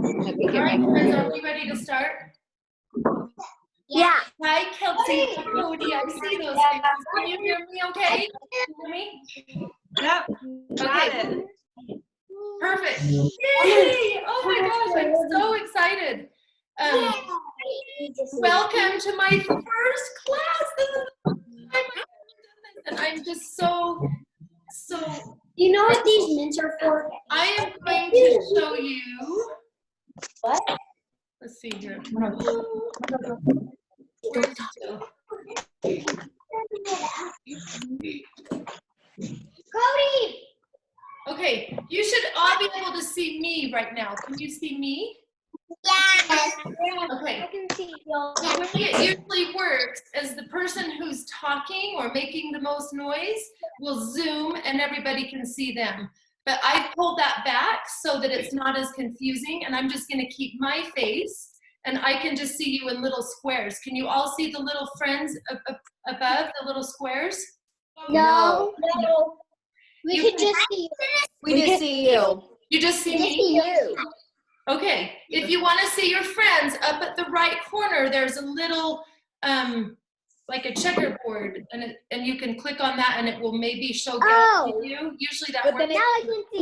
All right, friends, are we ready to start? Yeah. Hi, Kelsey. Hi, Cody. I see those things. Can you hear me okay? Can you hear me? Yep. Okay. Perfect. Yay! Oh my gosh, I'm so excited. Welcome to my first class. This is the first time I've ever done this, and I'm just so. You know what these mints are for? I am going to show you. What? Let's see here. Cody! Okay, you should all be able to see me right now. Can you see me? Yes. Okay. I can see you. So the way it usually works is the person who's talking or making the most noise will zoom and everybody can see them. But I pulled that back so that it's not as confusing, and I'm just going to keep my face and I can just see you in little squares. Can you all see the little friends above, the little squares? No. We You can just see you. We just see you. You just see Just me? see you. Okay, if you want to see your friends, up at the right corner, there's a little, like a checkerboard, and you can click on that, and it will maybe show you. Usually that But works. then Now I can see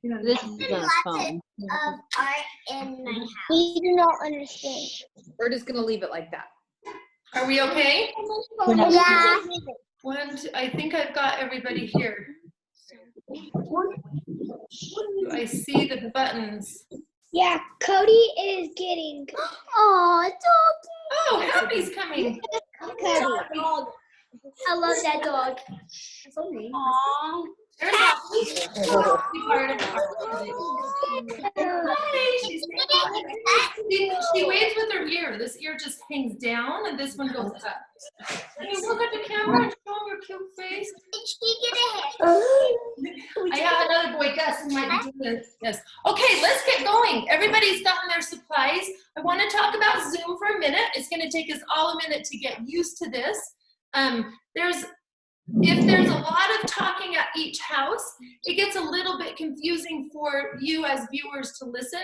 you. This is on a phone. Of art in my house. We do not understand. We're just gonna leave it like that. Are we okay? Yeah. One, two, I think I've got everybody here. I see the buttons. Yeah, Cody is getting. Oh, Oh, Happy's coming. Cody. I love that dog. Aww. There's Happy. Hi, she waves with her ear. This ear just hangs down, and this one goes up. Can you look at the camera and show them your cute face? I have another boy, Gus, who might be doing this. Okay, let's get going. Everybody's gotten their supplies. I want to talk about Zoom for a minute. It's going to take us all a minute to get used to this. If there's a lot of talking at each house, it gets a little bit confusing for you as viewers to listen.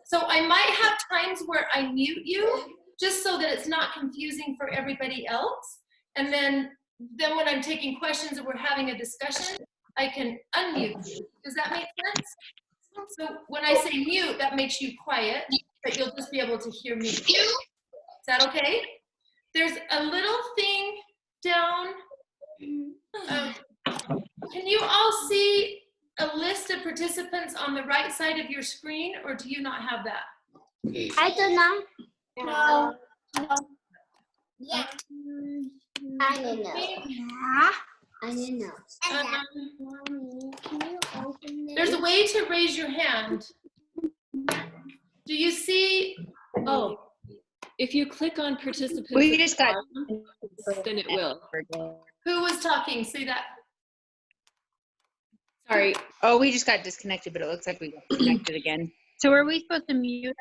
So I might have times where I mute you just so that it's not confusing for everybody else. And then when I'm taking questions or we're having a discussion, I can unmute you. Does that make sense? So when I say mute, that makes you quiet, but you'll just be able to hear me. Is that okay? There's a little thing down. Can you all see a list of participants on the right side of your screen, or do you not have that? I do not. No. Yeah. I don't know. I don't know. Can you open it? There's a way to raise your hand. Do you see? Oh, if you click on participants, We just got. then it will. Who was talking? Say that. Sorry. Oh, we just got disconnected, but it looks like we got connected again. So are we supposed to mute?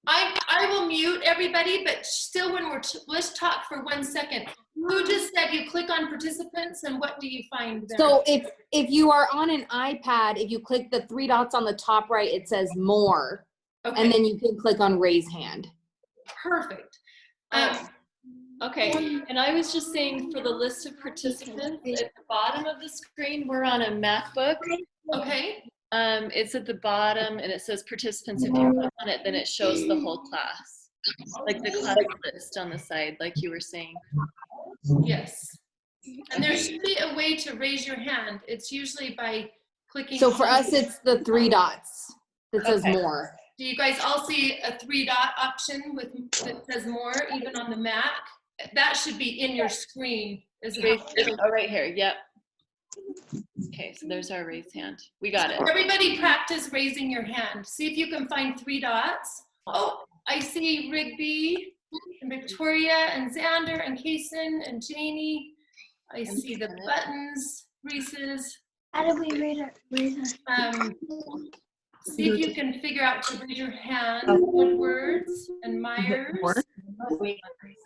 I will mute everybody, but still when let's talk for 1 second. Who just said you click on participants and what do you find there? So if you are on an iPad, if you click the 3 dots on the top right, it says more. Okay. And then you can click on raise hand. Perfect. Okay, and I was just saying for the list of participants at the bottom of the screen, we're on a MacBook. Okay. It's at the bottom and it says participants. If you click on it, then it shows the whole class, like the class list on the side, like you were saying. Yes. And there should be a way to raise your hand. It's usually by clicking. So for us, it's the 3 dots that says more. Do you guys all see a 3-dot option that says more, even on the Mac? That should be in your screen. Oh, right here. Yep. Okay, so there's our raise hand. We got it. Everybody practice raising your hand. See if you can find 3 dots. Oh, I see Rigby and Victoria and Xander and Kason and Janie. I see the buttons, Reese's. How do we read it? See if you can figure out to raise your hand. Woodwards and Myers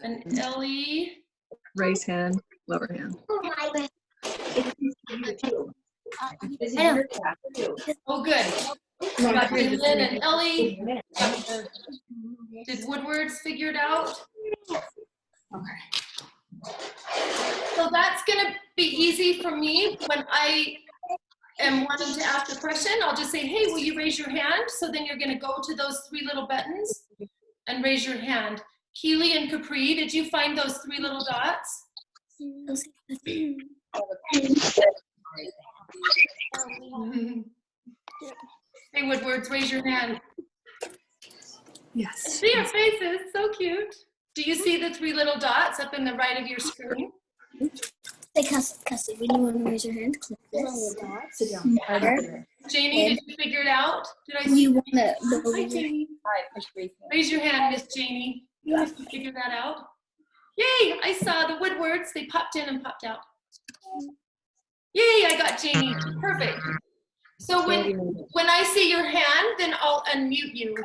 and Ellie. Raise hand, lower hand. Oh, good. Got Lynn and Ellie. Did Woodward's figured out? Okay. So that's gonna be easy for me when I am wanting to ask a question. I'll just say, hey, will you raise your hand? So then you're gonna go to those 3 little buttons and raise your hand. Keely and Capri, did you find those 3 little dots? Hey, Woodwards, raise your hand. Yes. See your faces, so cute. Do you see the 3 little dots up in the right of your screen? Cassie, when you want to raise your hand, click this. Janie, did you figure it out? Did I see? You want Hi, to Janie. Raise your hand, Miss Janie. Did you figure that out? Yay, I saw the Woodwards. They popped in and popped out. Yay, I got Janie. Perfect. So when I see your hand, then I'll unmute you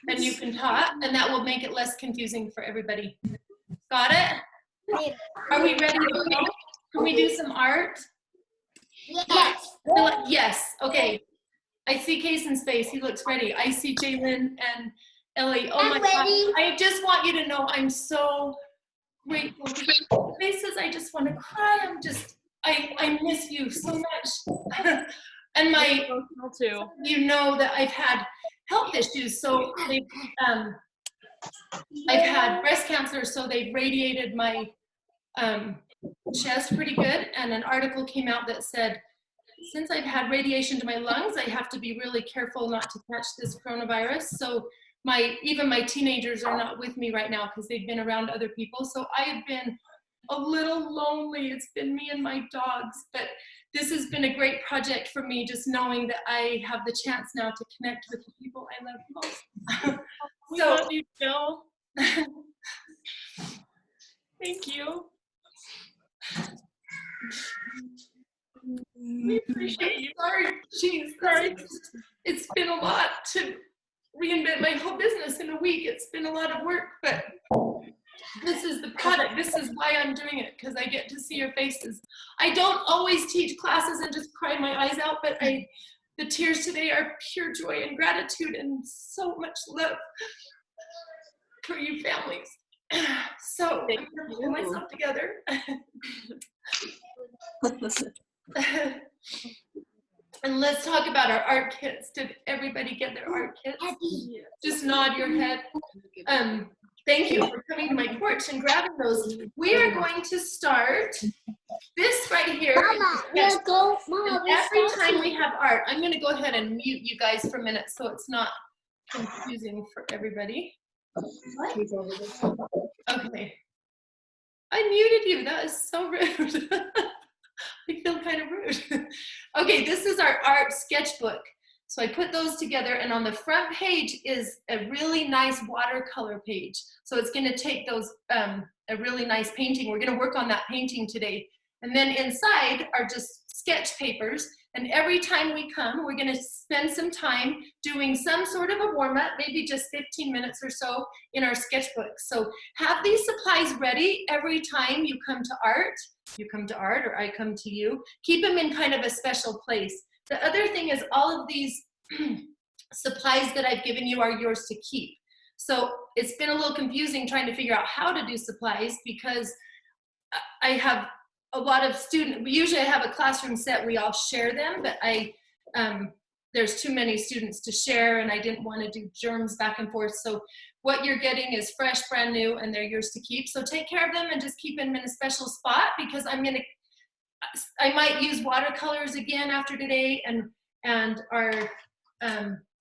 and you can talk, and that will make it less confusing for everybody. Got it? Are we ready to go? Can we do some art? Yes. Yes. Okay. I see Kaysen's face. He looks ready. I see Jalen and Ellie. Oh my God. I just want you to know I'm so grateful. Faces, I just want to cry. I miss you so much. And you know that I've had health issues. So I've had breast cancer, so they've radiated my chest pretty good. And an article came out that said, since I've had radiation to my lungs, I have to be really careful not to catch this coronavirus. So even my teenagers are not with me right now because they've been around other people. So I have been a little lonely. It's been me and my dogs, but this has been a great project for me, just knowing that I have the chance now to connect with the people I love most. We love you, Jill. Thank you. We appreciate you. Sorry. It's been a lot to reinvent my whole business in a week. It's been a lot of work, but this is the product. This is why I'm doing it, because I get to see your faces. I don't always teach classes and just cry my eyes out, but the tears today are pure joy and gratitude and so much love for you families. So I'm gonna pull myself together. And let's talk about our art kits. Did everybody get their art kits? Just nod your head. Thank you for coming to my porch and grabbing those. We are going to start this right here. Mama, let's go. Mama, Every time we have art, I'm going to go ahead and mute you guys for a minute so it's not confusing for everybody. What? Okay. I muted you. That is so rude. I feel kind of rude. Okay, this is our art sketchbook. So I put those together, and on the front page is a really nice watercolor page. So it's gonna take those, a really nice painting. We're gonna work on that painting today. And then inside are just sketch papers. And every time we come, we're gonna spend some time doing some sort of a warm-up, maybe just 15 minutes or so in our sketchbook. So have these supplies ready every time you come to art. You come to art or I come to you. Keep them in kind of a special place. The other thing is all of these supplies that I've given you are yours to keep. So it's been a little confusing trying to figure out how to do supplies because I have a lot of students. Usually I have a classroom set, we all share them, but there's too many students to share and I didn't want to do germs back and forth. So what you're getting is fresh, brand new, and they're yours to keep. So take care of them and just keep them in a special spot because I might use watercolors again after today and our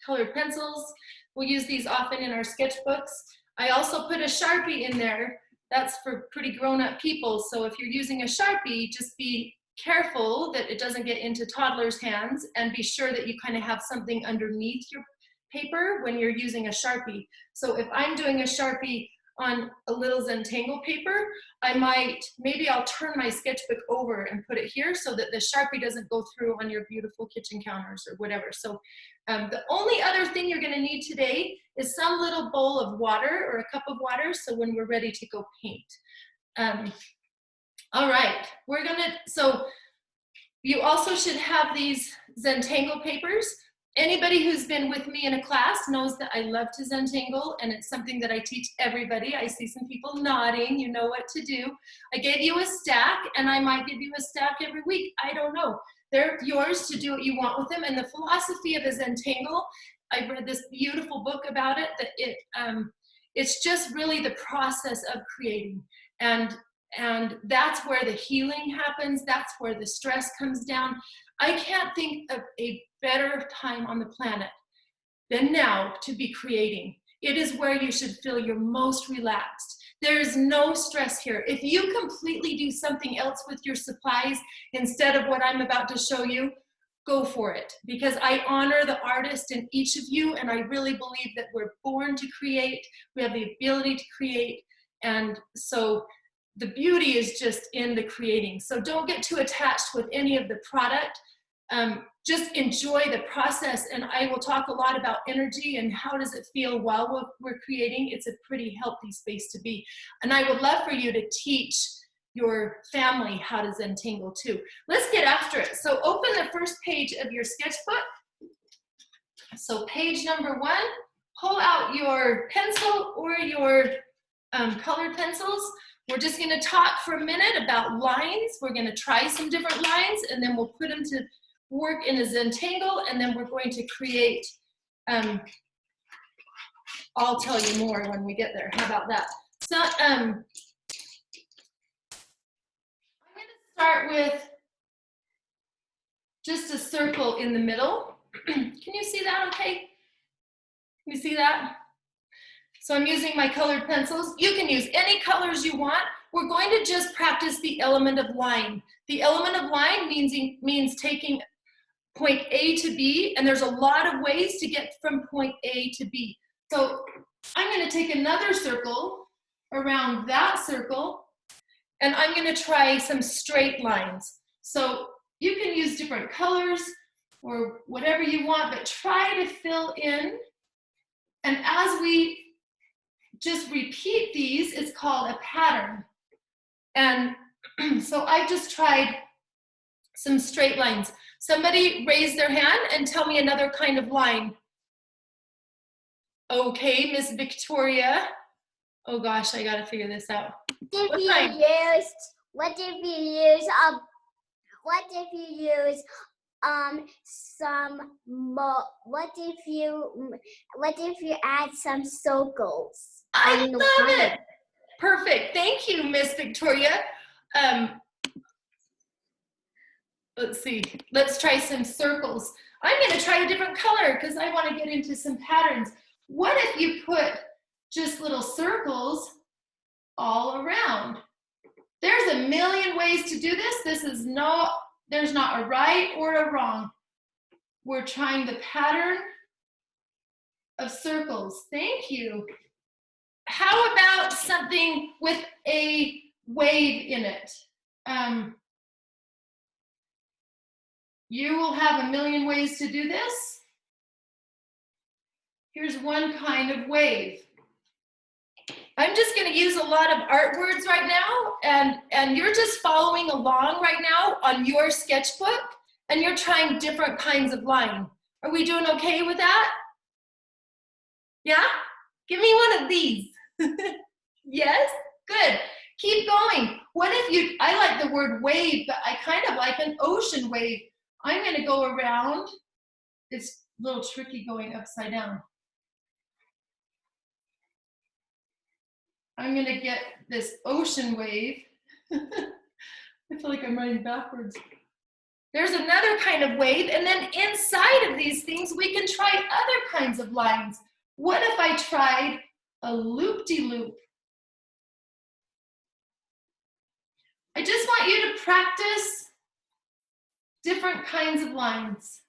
colored pencils. We'll use these often in our sketchbooks. I also put a Sharpie in there. That's for pretty grown-up people. So if you're using a Sharpie, just be careful that it doesn't get into toddlers' hands and be sure that you kind of have something underneath your paper when you're using a Sharpie. So if I'm doing a Sharpie on a little Zentangle paper, maybe I'll turn my sketchbook over and put it here so that the Sharpie doesn't go through on your beautiful kitchen counters or whatever. So the only other thing you're gonna need today is some little bowl of water or a cup of water so when we're ready to go paint. All right, so you also should have these Zentangle papers Anybody who's been with me in a class knows that I love to Zentangle, and it's something that I teach everybody. I see some people nodding, you know what to do. I gave you a stack, and I might give you a stack every week. I don't know. They're yours to do what you want with them. And the philosophy of a Zentangle, I read this beautiful book about it, that it's just really the process of creating. And that's where the healing happens. That's where the stress comes down. I can't think of a better time on the planet than now to be creating. It is where you should feel your most relaxed. There is no stress here. If you completely do something else with your supplies instead of what I'm about to show you, go for it, because I honor the artist in each of you, and I really believe that we're born to create. We have the ability to create, and so the beauty is just in the creating. So don't get too attached with any of the product. Just enjoy the process, and I will talk a lot about energy and how does it feel while we're creating. It's a pretty healthy space to be. And I would love for you to teach your family how to Zentangle too. Let's get after it. So open the first page of your sketchbook. So page number 1, pull out your pencil or your colored pencils. We're just gonna talk for a minute about lines. We're gonna try some different lines, and then we'll put them to work in a Zentangle, and then we're going to create, I'll tell you more when we get there. How about that? So I'm gonna start with just a circle in the middle. Can you see that okay? Can you see that? So I'm using my colored pencils. You can use any colors you want. We're going to just practice the element of line. The element of line means taking point A to B, and there's a lot of ways to get from point A to B. So I'm going to take another circle around that circle, and I'm going to try some straight lines. So you can use different colors or whatever you want, but try to fill in. And as we just repeat these, it's called a pattern. And so I just tried some straight lines. Somebody raise their hand and tell me another kind of line. Okay, Miss Victoria. Oh gosh, I gotta figure this out. What if you add some circles? I love it. Perfect. Thank you, Miss Victoria. Let's see. Let's try some circles. I'm going to try a different color because I want to get into some patterns. What if you put just little circles all around? There's a million ways to do this. There's not a right or a wrong. We're trying the pattern of circles. Thank you. How about something with a wave in it? You will have a million ways to do this. Here's one kind of wave. I'm just going to use a lot of art words right now, and you're just following along right now on your sketchbook, and you're trying different kinds of line. Are we doing okay with that? Yeah? Give me one of these. Yes? Good. Keep going. What if I like the word wave, but I kind of like an ocean wave. I'm going to go around. It's a little tricky going upside down. I'm going to get this ocean wave. I feel like I'm running backwards. There's another kind of wave, and then inside of these things, we can try other kinds of lines. What if I tried a loop-de-loop? I just want you to practice different kinds of lines.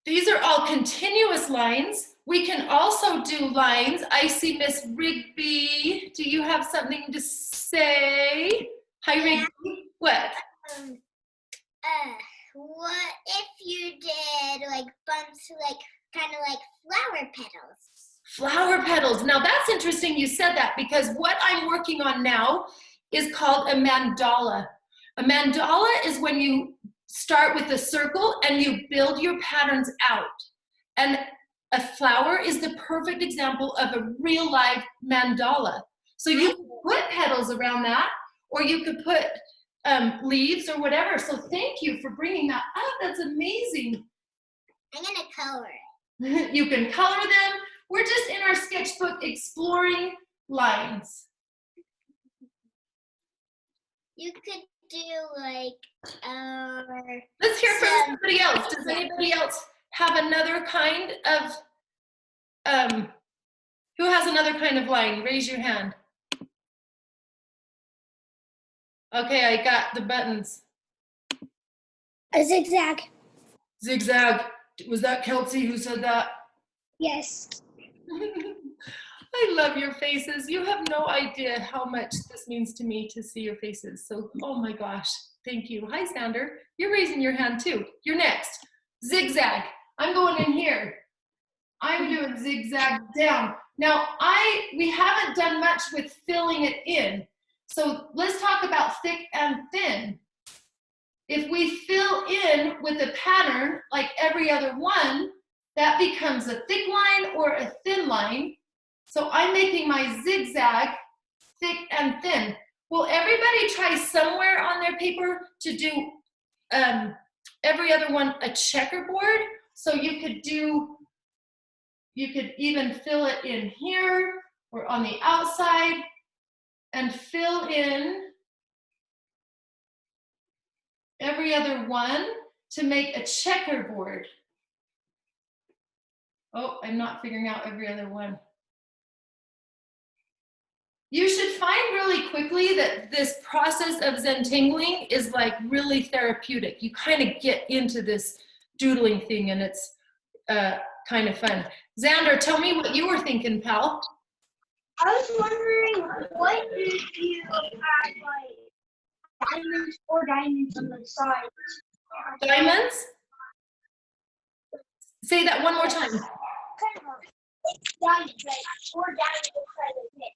These are all continuous lines. We can also do lines. I see Miss Rigby. Do you have something to say? Hi, Rigby. What? What if you did like bumps, like kind of like flower petals? Flower petals. Now that's interesting you said that, because what I'm working on now is called a mandala. A mandala is when you start with a circle and you build your patterns out. And a flower is the perfect example of a real live mandala. So you can put petals around that, or you could put leaves or whatever. So thank you for bringing that up. That's amazing. I'm gonna color it. You can color them. We're just in our sketchbook exploring lines. You could do like Let's hear from So- somebody else. Does anybody else have another kind of, who has another kind of line? Raise your hand. Okay, I got the buttons. a zigzag. Zigzag. Was that Kelsey who said that? Yes. I love your faces. You have no idea how much this means to me to see your faces. So, oh my gosh, thank you. Hi, Sander. You're raising your hand too. You're next. Zigzag. I'm going in here. I'm doing zigzag down. Now, we haven't done much with filling it in. So let's talk about thick and thin. If we fill in with a pattern like every other one, that becomes a thick line or a thin line. So I'm making my zigzag thick and thin. Will everybody try somewhere on their paper to do every other one a checkerboard? So you could even fill it in here or on the outside and fill in every other one to make a checkerboard. Oh, I'm not figuring out every other one. You should find really quickly that this process of zentangling is like really therapeutic. You kind of get into this doodling thing and it's kind of fun. Xander, tell me what you were thinking, pal. I was wondering, what if you had like diamonds or diamonds on the side? Diamonds? Say that one more time. It's diamonds, like 4 diamonds inside of it.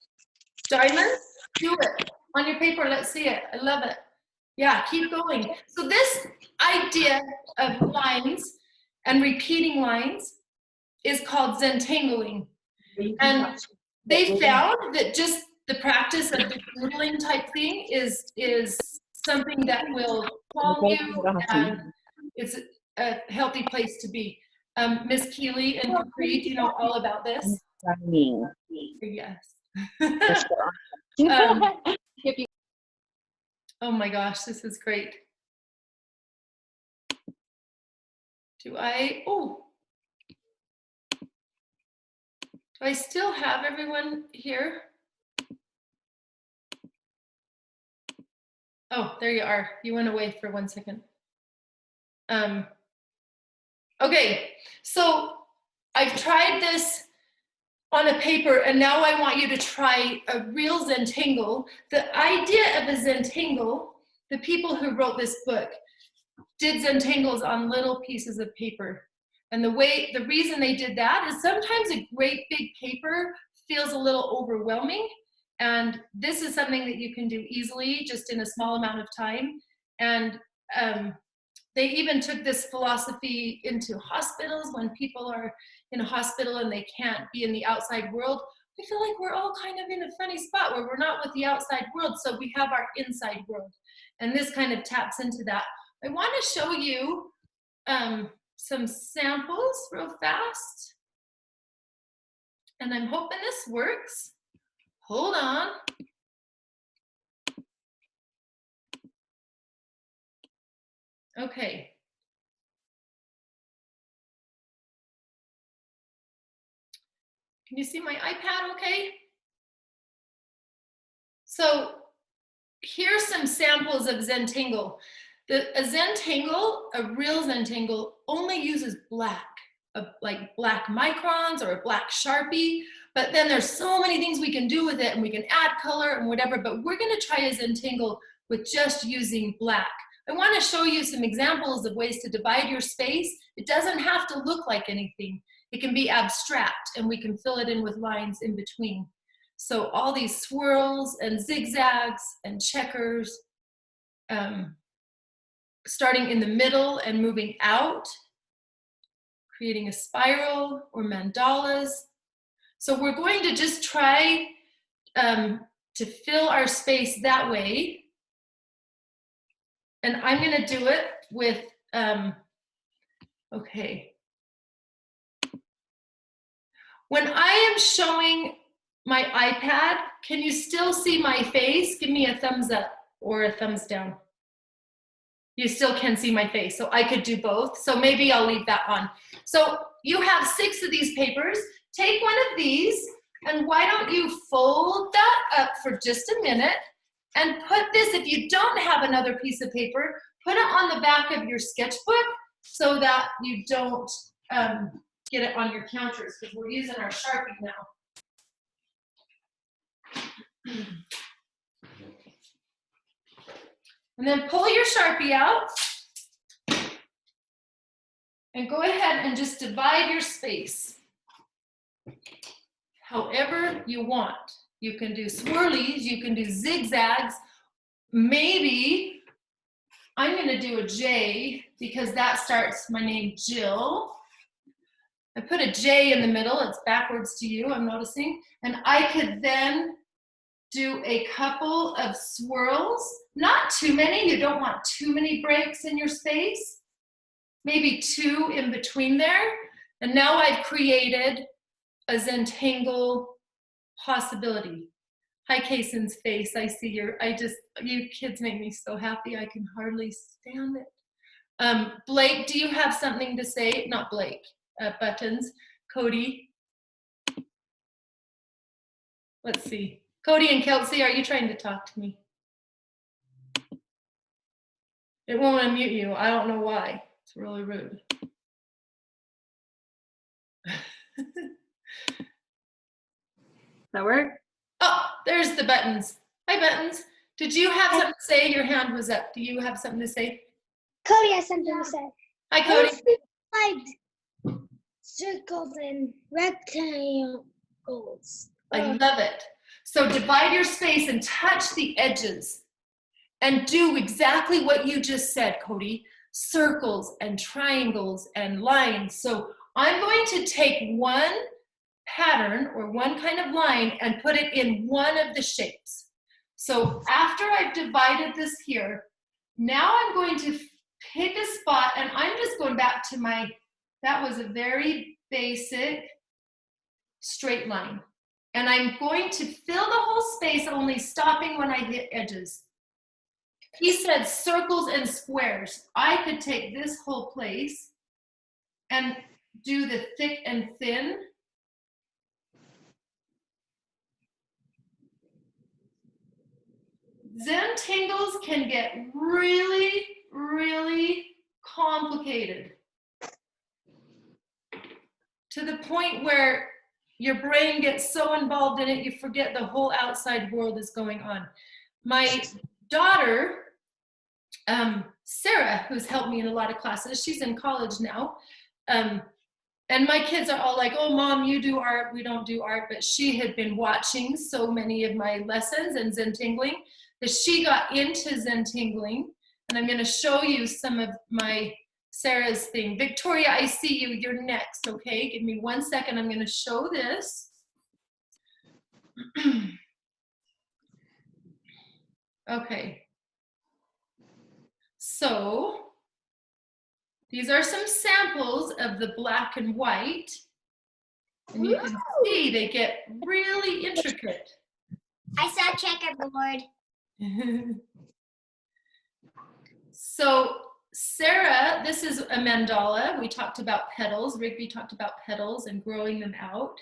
Diamonds? Do it. On your paper, let's see it. I love it. Yeah, keep going. So this idea of lines and repeating lines is called zentangling. And they found that just the practice of the doodling type thing is something that will calm you, and it's a healthy place to be. Miss Keeley and Capri, do you know all about this? Yes. Oh my gosh, this is great. Do I still have everyone here? Oh, there you are. You went away for 1 second. Okay, so I've tried this on a paper and now I want you to try a real zentangle. The idea of a zentangle, the people who wrote this book did zentangles on little pieces of paper. And the reason they did that is sometimes a great big paper feels a little overwhelming. And this is something that you can do easily, just in a small amount of time. And they even took this philosophy into hospitals. When people are in a hospital and they can't be in the outside world, I feel like we're all kind of in a funny spot where we're not with the outside world, so we have our inside world. And this kind of taps into that. I want to show you some samples real fast. And I'm hoping this works. Hold on. Okay. Can you see my iPad okay? So here's some samples of zentangle. A zentangle, a real zentangle, only uses black, like black microns or a black Sharpie, but then there's so many things we can do with it and we can add color and whatever, but we're gonna try a zentangle with just using black. I wanna show you some examples of ways to divide your space. It doesn't have to look like anything. It can be abstract and we can fill it in with lines in between. So all these swirls and zigzags and checkers. starting in the middle and moving out, creating a spiral or mandalas. So we're going to just try to fill our space that way. And I'm going to do it with, okay. When I am showing my iPad, can you still see my face? Give me a thumbs up or a thumbs down. You still can see my face, so I could do both. So maybe I'll leave that on. So you have 6 of these papers. Take one of these, and why don't you fold that up for just a minute and put this, if you don't have another piece of paper, put it on the back of your sketchbook so that you don't get it on your counters, because we're using our Sharpie now. And then pull your Sharpie out and go ahead and just divide your space however you want. You can do swirlies, you can do zigzags. Maybe I'm gonna do a J because that starts my name, Jill. I put a J in the middle, it's backwards to you, I'm noticing. And I could then do a couple of swirls, not too many, you don't want too many breaks in your space, maybe 2 in between there. And now I've created a Zentangle possibility. Hi, Kaysen's face, I see you kids make me so happy, I can hardly stand it. Blake, do you have something to say? Not Blake, Buttons. Cody. Let's see. Cody and Kelsey, are you trying to talk to me? It won't unmute you. I don't know why. It's really rude. That work? Oh, there's the Buttons. Hi, Buttons. Did you have something to say? Your hand was up. Do you have something to say? Cody has something to say. Hi, Cody. Like circles and rectangles. I love it. So divide your space and touch the edges and do exactly what you just said, Cody. Circles and triangles and lines. So I'm going to take one pattern or one kind of line and put it in one of the shapes. So after I've divided this here, now I'm going to pick a spot, and I'm just going back to that was a very basic straight line. And I'm going to fill the whole space, only stopping when I hit edges. He said circles and squares. I could take this whole place and do the thick and thin. Zentangles can get really, really complicated to the point where your brain gets so involved in it, you forget the whole outside world is going on. My daughter, Sarah, who's helped me in a lot of classes, she's in college now. And my kids are all like, oh, Mom, you do art, we don't do art. But she had been watching so many of my lessons and Zentangling that she got into Zentangling. And I'm going to show you some of Sarah's thing. Victoria, I see you. You're next, okay? Give me 1 second. I'm going to show this. Okay. So these are some samples of the black and white. And you can see they get really intricate. I saw checkerboard. So Sarah, this is a mandala. We talked about petals. Rigby talked about petals and growing them out.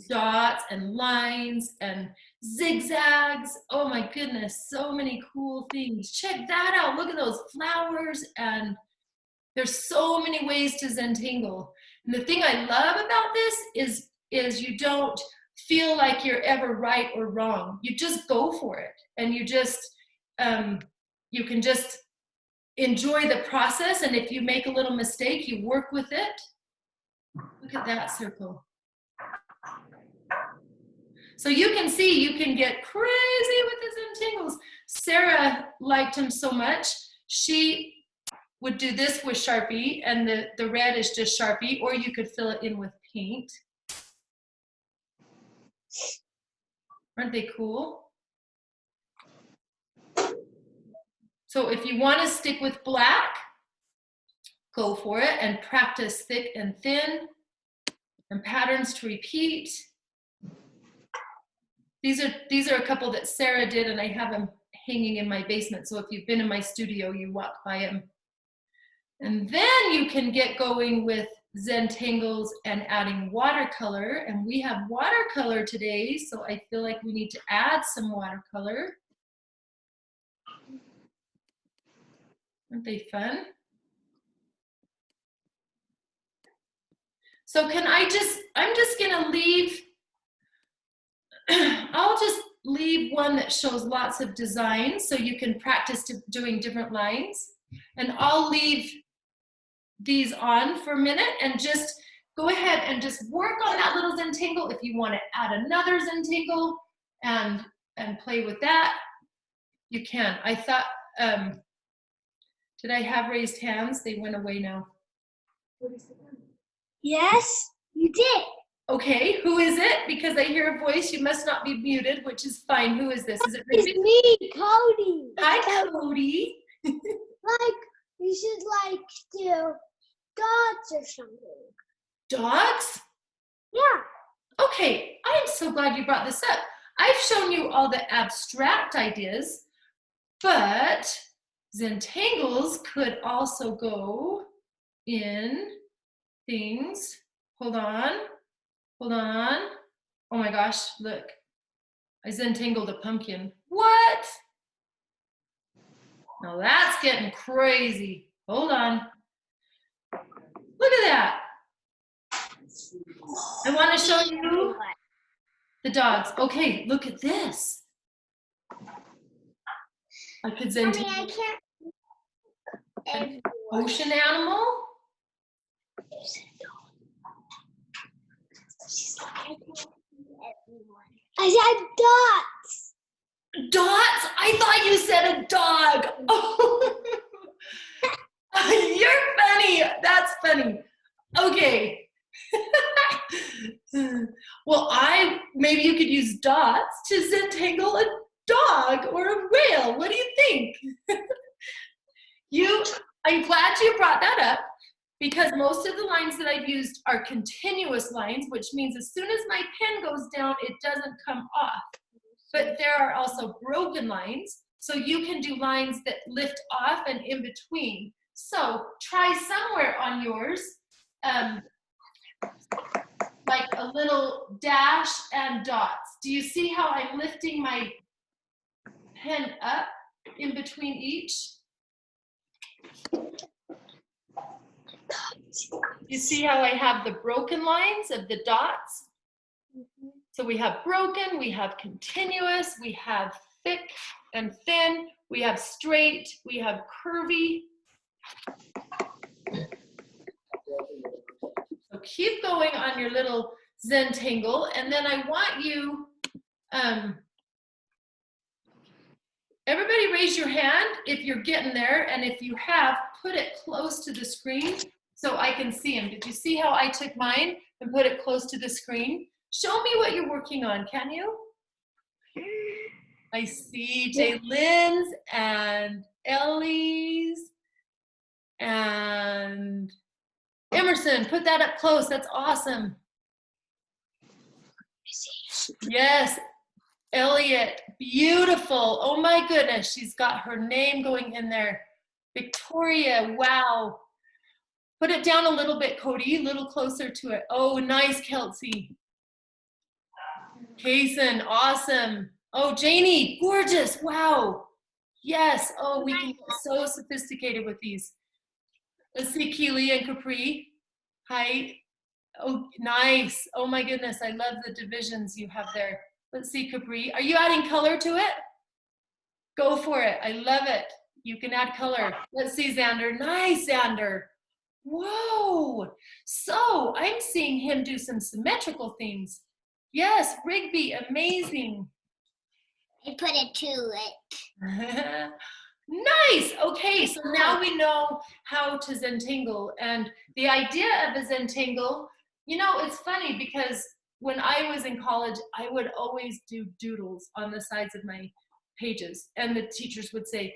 Dots and lines and zigzags. Oh my goodness, so many cool things. Check that out. Look at those flowers, and there's so many ways to Zentangle. And the thing I love about this is you don't feel like you're ever right or wrong. You just go for it, and you just you can just enjoy the process. And if you make a little mistake, you work with it. Look at that circle. So you can see, you can get crazy with the Zentangles. Sarah liked them so much, she would do this with Sharpie, and the red is just Sharpie, or you could fill it in with paint. Aren't they cool? So if you want to stick with black, go for it and practice thick and thin and patterns to repeat. These are a couple that Sarah did, and I have them hanging in my basement. So if you've been in my studio, you walk by them. And then you can get going with Zentangles and adding watercolor. And we have watercolor today, so I feel like we need to add some watercolor. Aren't they fun? So I'm just gonna leave, I'll just leave one that shows lots of designs so you can practice doing different lines. And I'll leave these on for a minute and just go ahead and just work on that little Zentangle. If you want to add another Zentangle and play with that, you can. I thought, did I have raised hands? They went away now. Yes, you did. Okay, who is it? Because I hear a voice. You must not be muted, which is fine. Who is this? Is it It's Ruby? me, Cody. Hi, Cody. Like, you should like do dots or something. Dogs? Yeah. Okay, I'm so glad you brought this up. I've shown you all the abstract ideas, but Zentangles could also go in things. Hold on. Hold on. Oh my gosh, look. I Zentangled a pumpkin. What? Now that's getting crazy. Hold on. Look at that. I want to show you the dogs. Okay, look at this. I could Zentangle I can't. an ocean animal. I said dots. Dots? I thought you said a dog. Oh. You're funny. That's funny. Okay. Well, maybe you could use dots to Zentangle a dog or a whale. What do you think? I'm glad you brought that up, because most of the lines that I've used are continuous lines, which means as soon as my pen goes down, it doesn't come off. But there are also broken lines, so you can do lines that lift off and in between. So try somewhere on yours, like a little dash and dots. Do you see how I'm lifting my pen up in between each? You see how I have the broken lines of the dots? So we have broken, we have continuous, we have thick and thin, we have straight, we have curvy. So keep going on your little Zentangle, and then I want you, everybody raise your hand if you're getting there, and if you have, put it close to the screen so I can see them. Did you see how I took mine and put it close to the screen? Show me what you're working on, can you? I see Jaylynn's and Ellie's and Emerson. Put that up close. That's awesome. Yes, Elliot, beautiful. Oh my goodness, she's got her name going in there. Victoria, wow. Put it down a little bit, Cody, a little closer to it. Oh, nice, Kelsey. Kason, awesome. Oh, Janie, gorgeous, wow. Yes, oh, we can get so sophisticated with these. Let's see, Keely and Capri. Hi. Oh, nice. Oh my goodness, I love the divisions you have there. Let's see, Capri. Are you adding color to it? Go for it. I love it. You can add color. Let's see, Xander. Nice, Xander. Whoa. So I'm seeing him do some symmetrical things. Yes, Rigby, amazing. I put it to it. Nice. Okay, so now we know how to Zentangle. And the idea of a Zentangle, you know, it's funny because when I was in college, I would always do doodles on the sides of my pages. And the teachers would say,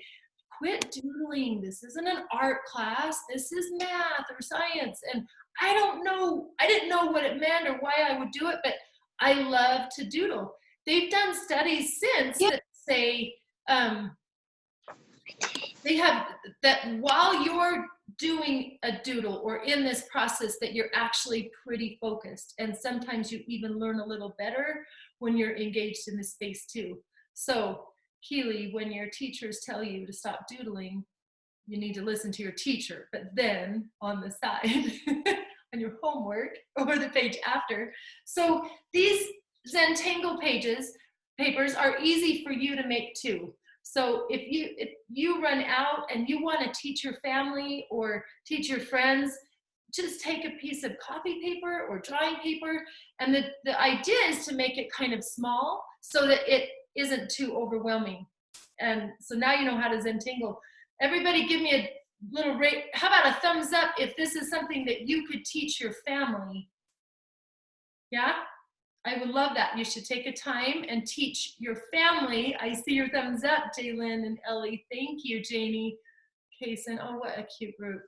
quit doodling. This isn't an art class. This is math or science. And I didn't know what it meant or why I would do it, but I love to doodle. They've done studies since that say, they have that while you're doing a doodle or in this process that you're actually pretty focused, and sometimes you even learn a little better when you're engaged in this space too. So Keely, when your teachers tell you to stop doodling, you need to listen to your teacher, but then on the side on your homework or the page after. So these Zentangle papers are easy for you to make too. So if you run out and you want to teach your family or teach your friends, just take a piece of copy paper or drawing paper. And the idea is to make it kind of small so that it isn't too overwhelming. And so now you know how to Zentangle. Everybody give me a little rate. How about a thumbs up if this is something that you could teach your family? Yeah? I would love that. You should take a time and teach your family. I see your thumbs up, Jalen and Ellie. Thank you, Janie. Kason, oh, what a cute group.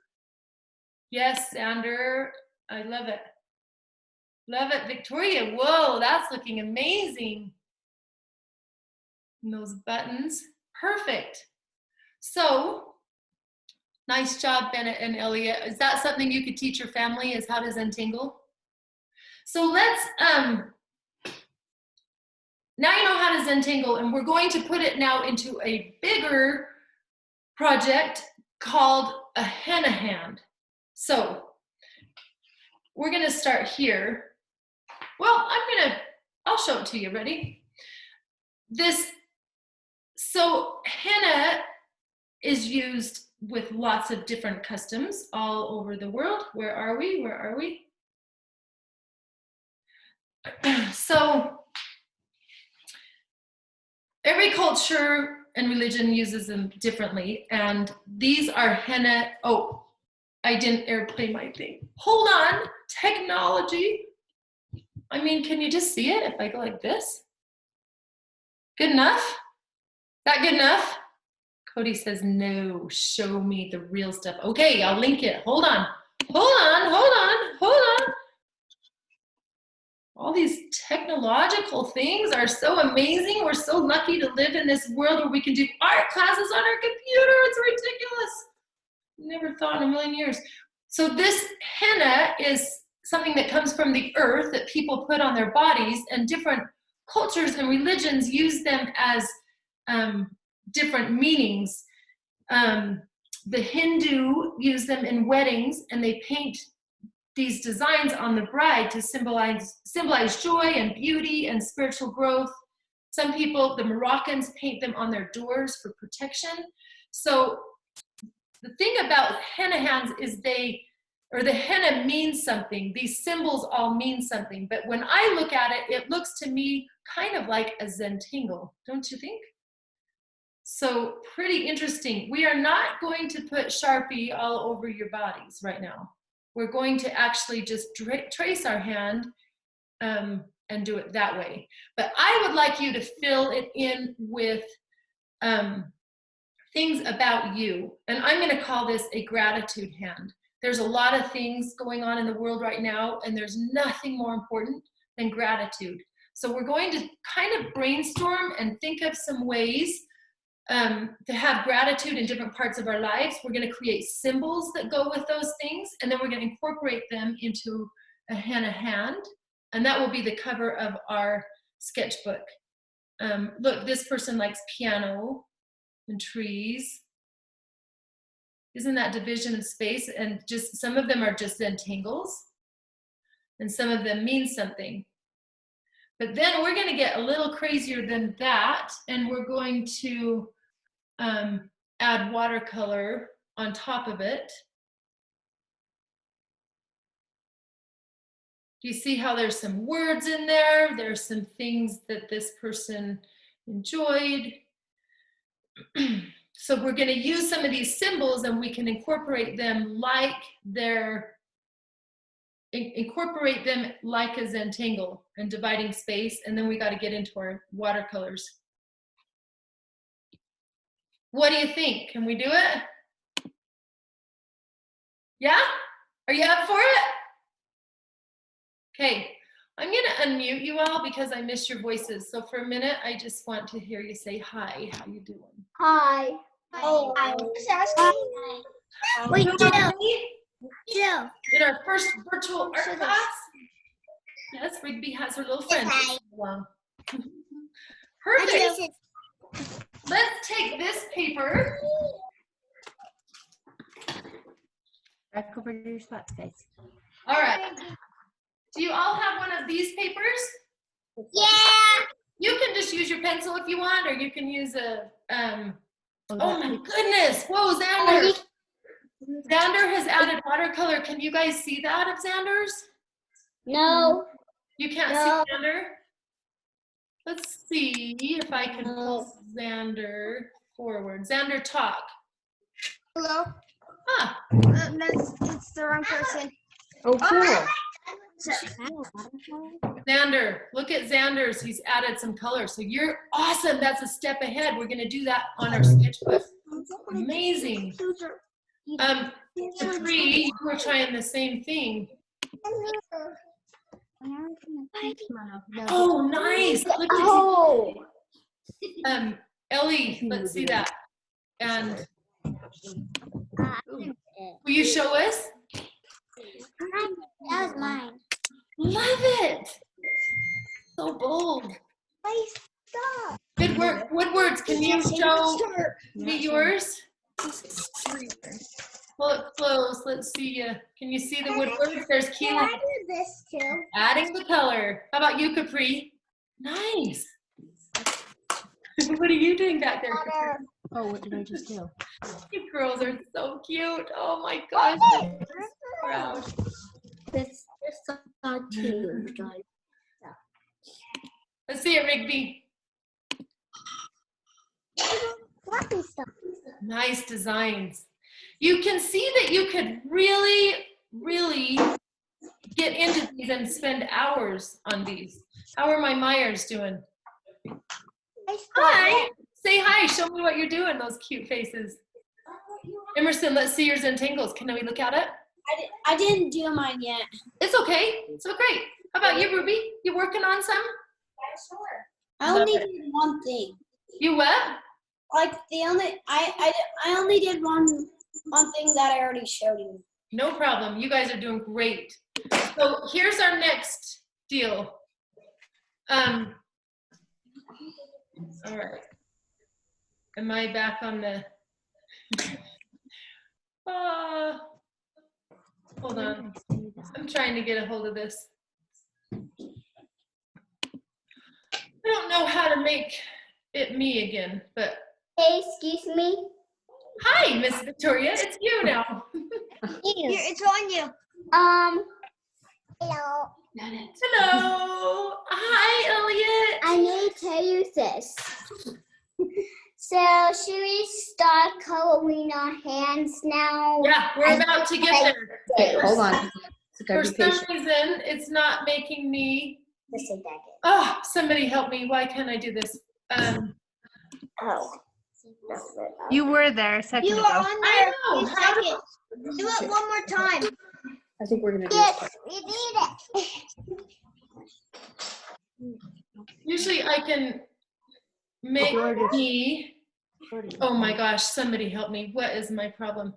Yes, Sander, I love it. Love it, Victoria. Whoa, that's looking amazing. And those buttons, perfect. So, nice job, Bennett and Elliot. Is that something you could teach your family, is how to Zentangle? So let's, now you know how to Zentangle, and we're going to put it now into a bigger project called a henna hand. So we're gonna start here. Well, I'll show it to you, ready? So henna is used with lots of different customs all over the world. Where are we? Where are we? So every culture and religion uses them differently, and these are henna. Oh, I didn't airplay my thing. Hold on, technology. I mean, can you just see it if I go like this? Good enough? That good enough? Cody says, no, show me the real stuff. Okay, I'll link it. Hold on. All these technological things are so amazing. We're so lucky to live in this world where we can do art classes on our computer. It's ridiculous. Never thought in a million years. So this henna is something that comes from the earth that people put on their bodies, and different cultures and religions use them as different meanings. The Hindu use them in weddings, and they paint these designs on the bride to symbolize joy and beauty and spiritual growth. Some people, the Moroccans, paint them on their doors for protection. So the thing about henna hands is the henna means something. These symbols all mean something. But when I look at it, it looks to me kind of like a Zentangle, don't you think? So pretty interesting. We are not going to put Sharpie all over your bodies right now. We're going to actually just trace our hand and do it that way. But I would like you to fill it in with things about you. And I'm going to call this a gratitude hand. There's a lot of things going on in the world right now, and there's nothing more important than gratitude. So we're going to kind of brainstorm and think of some ways to have gratitude in different parts of our lives. We're going to create symbols that go with those things, and then we're going to incorporate them into a henna hand, and that will be the cover of our sketchbook. Look, this person likes piano and trees. Isn't that division of space? And just some of them are just Zentangles, and some of them mean something. But then we're going to get a little crazier than that, and we're going to add watercolor on top of it. Do you see how there's some words in there? There's some things that this person enjoyed. So we're going to use some of these symbols and we can incorporate them like a Zentangle and dividing space, and then we got to get into our watercolors. What do you think? Can we do it? Yeah? Are you up for it? Okay, I'm going to unmute you all because I miss your voices. So for a minute, I just want to hear you say hi. How you doing? Hi. Oh, I was asking. Wait, Jill. In our first virtual art class. Yes, Rigby has her little friend. Along. Perfect. Let's take this paper. Back over to your spot, guys. All right. Do you all have one of these papers? Yeah. You can just use your pencil if you want, or you can use a, oh my goodness. Whoa, Xander. Xander has added watercolor. Can you guys see that of Xander's? No. You can't see Xander? Let's see if I can pull Xander forward. Xander, talk. Hello. Huh. It's the wrong person. Oh, cool. Xander, look at Xander's. He's added some color. So you're awesome. That's a step ahead. We're going to do that on our sketchbook. Amazing. Three, we're trying the same thing. Oh, nice. Look at Ellie, let's see that. And will you show us? That was mine. Love it. So bold. Stop. Good work. Woodwards, can you show me yours? Pull it close. Let's see. Can you see the woodwords? There's cute. Can I do this too? Adding the color. How about you, Capri? Nice. What are you doing back there, Capri? Oh, what did I just do? You girls are so cute. Oh my gosh. I'm so proud. This so cute, guys. Let's see it, Rigby. Nice designs. You can see that you could really, really get into these and spend hours on these. How are my Myers doing? Hi. Say hi. Show me what you're doing, those cute faces. Emerson, let's see your Zentangles. Can we look at it? I didn't do mine yet. It's okay. It's so great. How about you, Ruby? You working on some? I only did one thing. You what? Like I only did one thing that I already showed you. No problem. You guys are doing great. So here's our next deal. All right. Am I back on the? Hold on. I'm trying to get a hold of this. I don't know how to make it me again, but. Hey, excuse me. Hi, Miss Victoria. It's you now. It's on you. Hello. Hello. Hi, Elliot. I need to tell you this. So, should we start coloring our hands now? Yeah, we're about to get there. Okay, hold on. For some reason, it's not making me. Oh, somebody help me. Why can't I do this? You were there a second You ago. were on there. I know. How do- Do it one more time. I think we're gonna do Yes, we did it. Usually I can make me. Oh my gosh, somebody help me. What is my problem?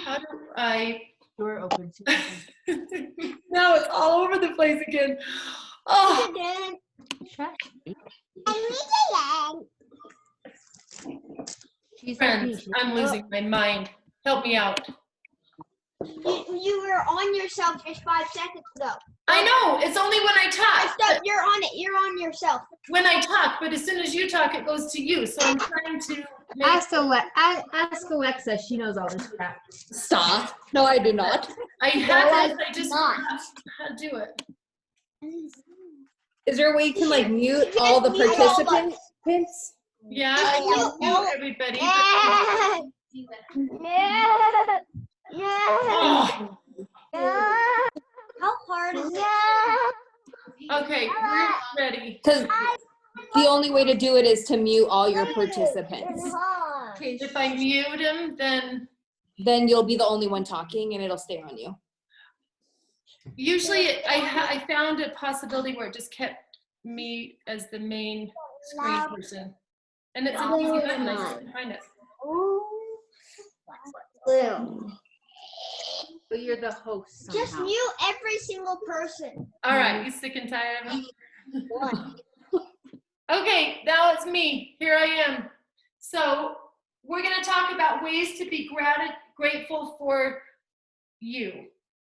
How do I? Door open. Now it's all over the place again. Oh, friends, I'm losing my mind. Help me out. You were on yourself just 5 seconds ago. I know, it's only when I talk. Stop, you're on it. You're on yourself. When I talk, but as soon as you talk, it goes to you. So I'm trying to make, Ask Alexa. She knows all this crap. Stop. No, I do not. I had this, I just forgot how to do it. Is there a way you can like mute all the participants? Yeah, Yeah. I can mute everybody. But, oh, How hard is it? okay, we're ready. Because the only way to do it is to mute all your participants. If I mute them, Then you'll be the only one talking and it'll stay on you. usually I found a possibility where it just kept me as the main screen person. And it's an easy button, I just couldn't find it. But you're the host somehow. Just mute every single person. All right, you sick and tired of me? One. Okay, now it's me. Here I am. So we're going to talk about ways to be grateful for you.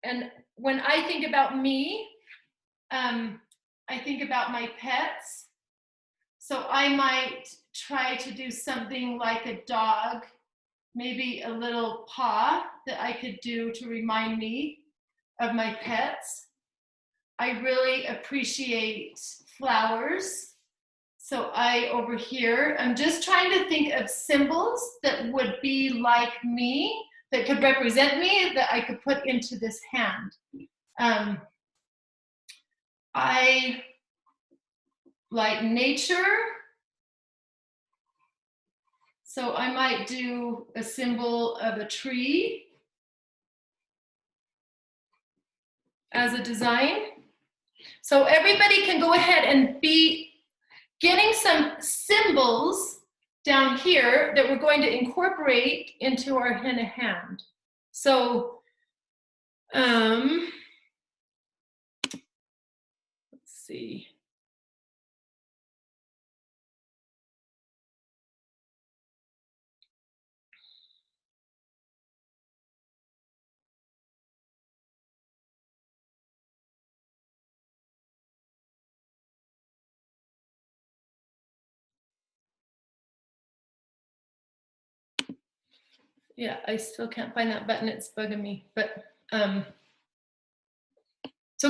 And when I think about me, I think about my pets. So I might try to do something like a dog, maybe a little paw that I could do to remind me of my pets. I really appreciate flowers. So over here, I'm just trying to think of symbols that would be like me, that could represent me, that I could put into this hand. I like nature. So I might do a symbol of a tree as a design. So everybody can go ahead and be getting some symbols down here that we're going to incorporate into our henna hand. So, let's see. Yeah, I still can't find that button. It's bugging me. But so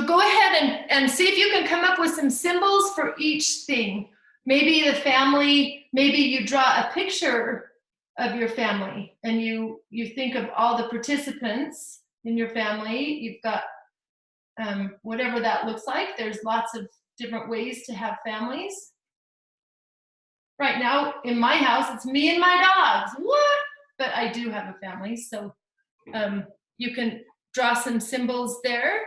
go ahead and see if you can come up with some symbols for each thing. Maybe the family, maybe you draw a picture of your family and you think of all the participants in your family. You've got whatever that looks like. There's lots of different ways to have families. Right now in my house, it's me and my dogs. What? But I do have a family, so you can draw some symbols there.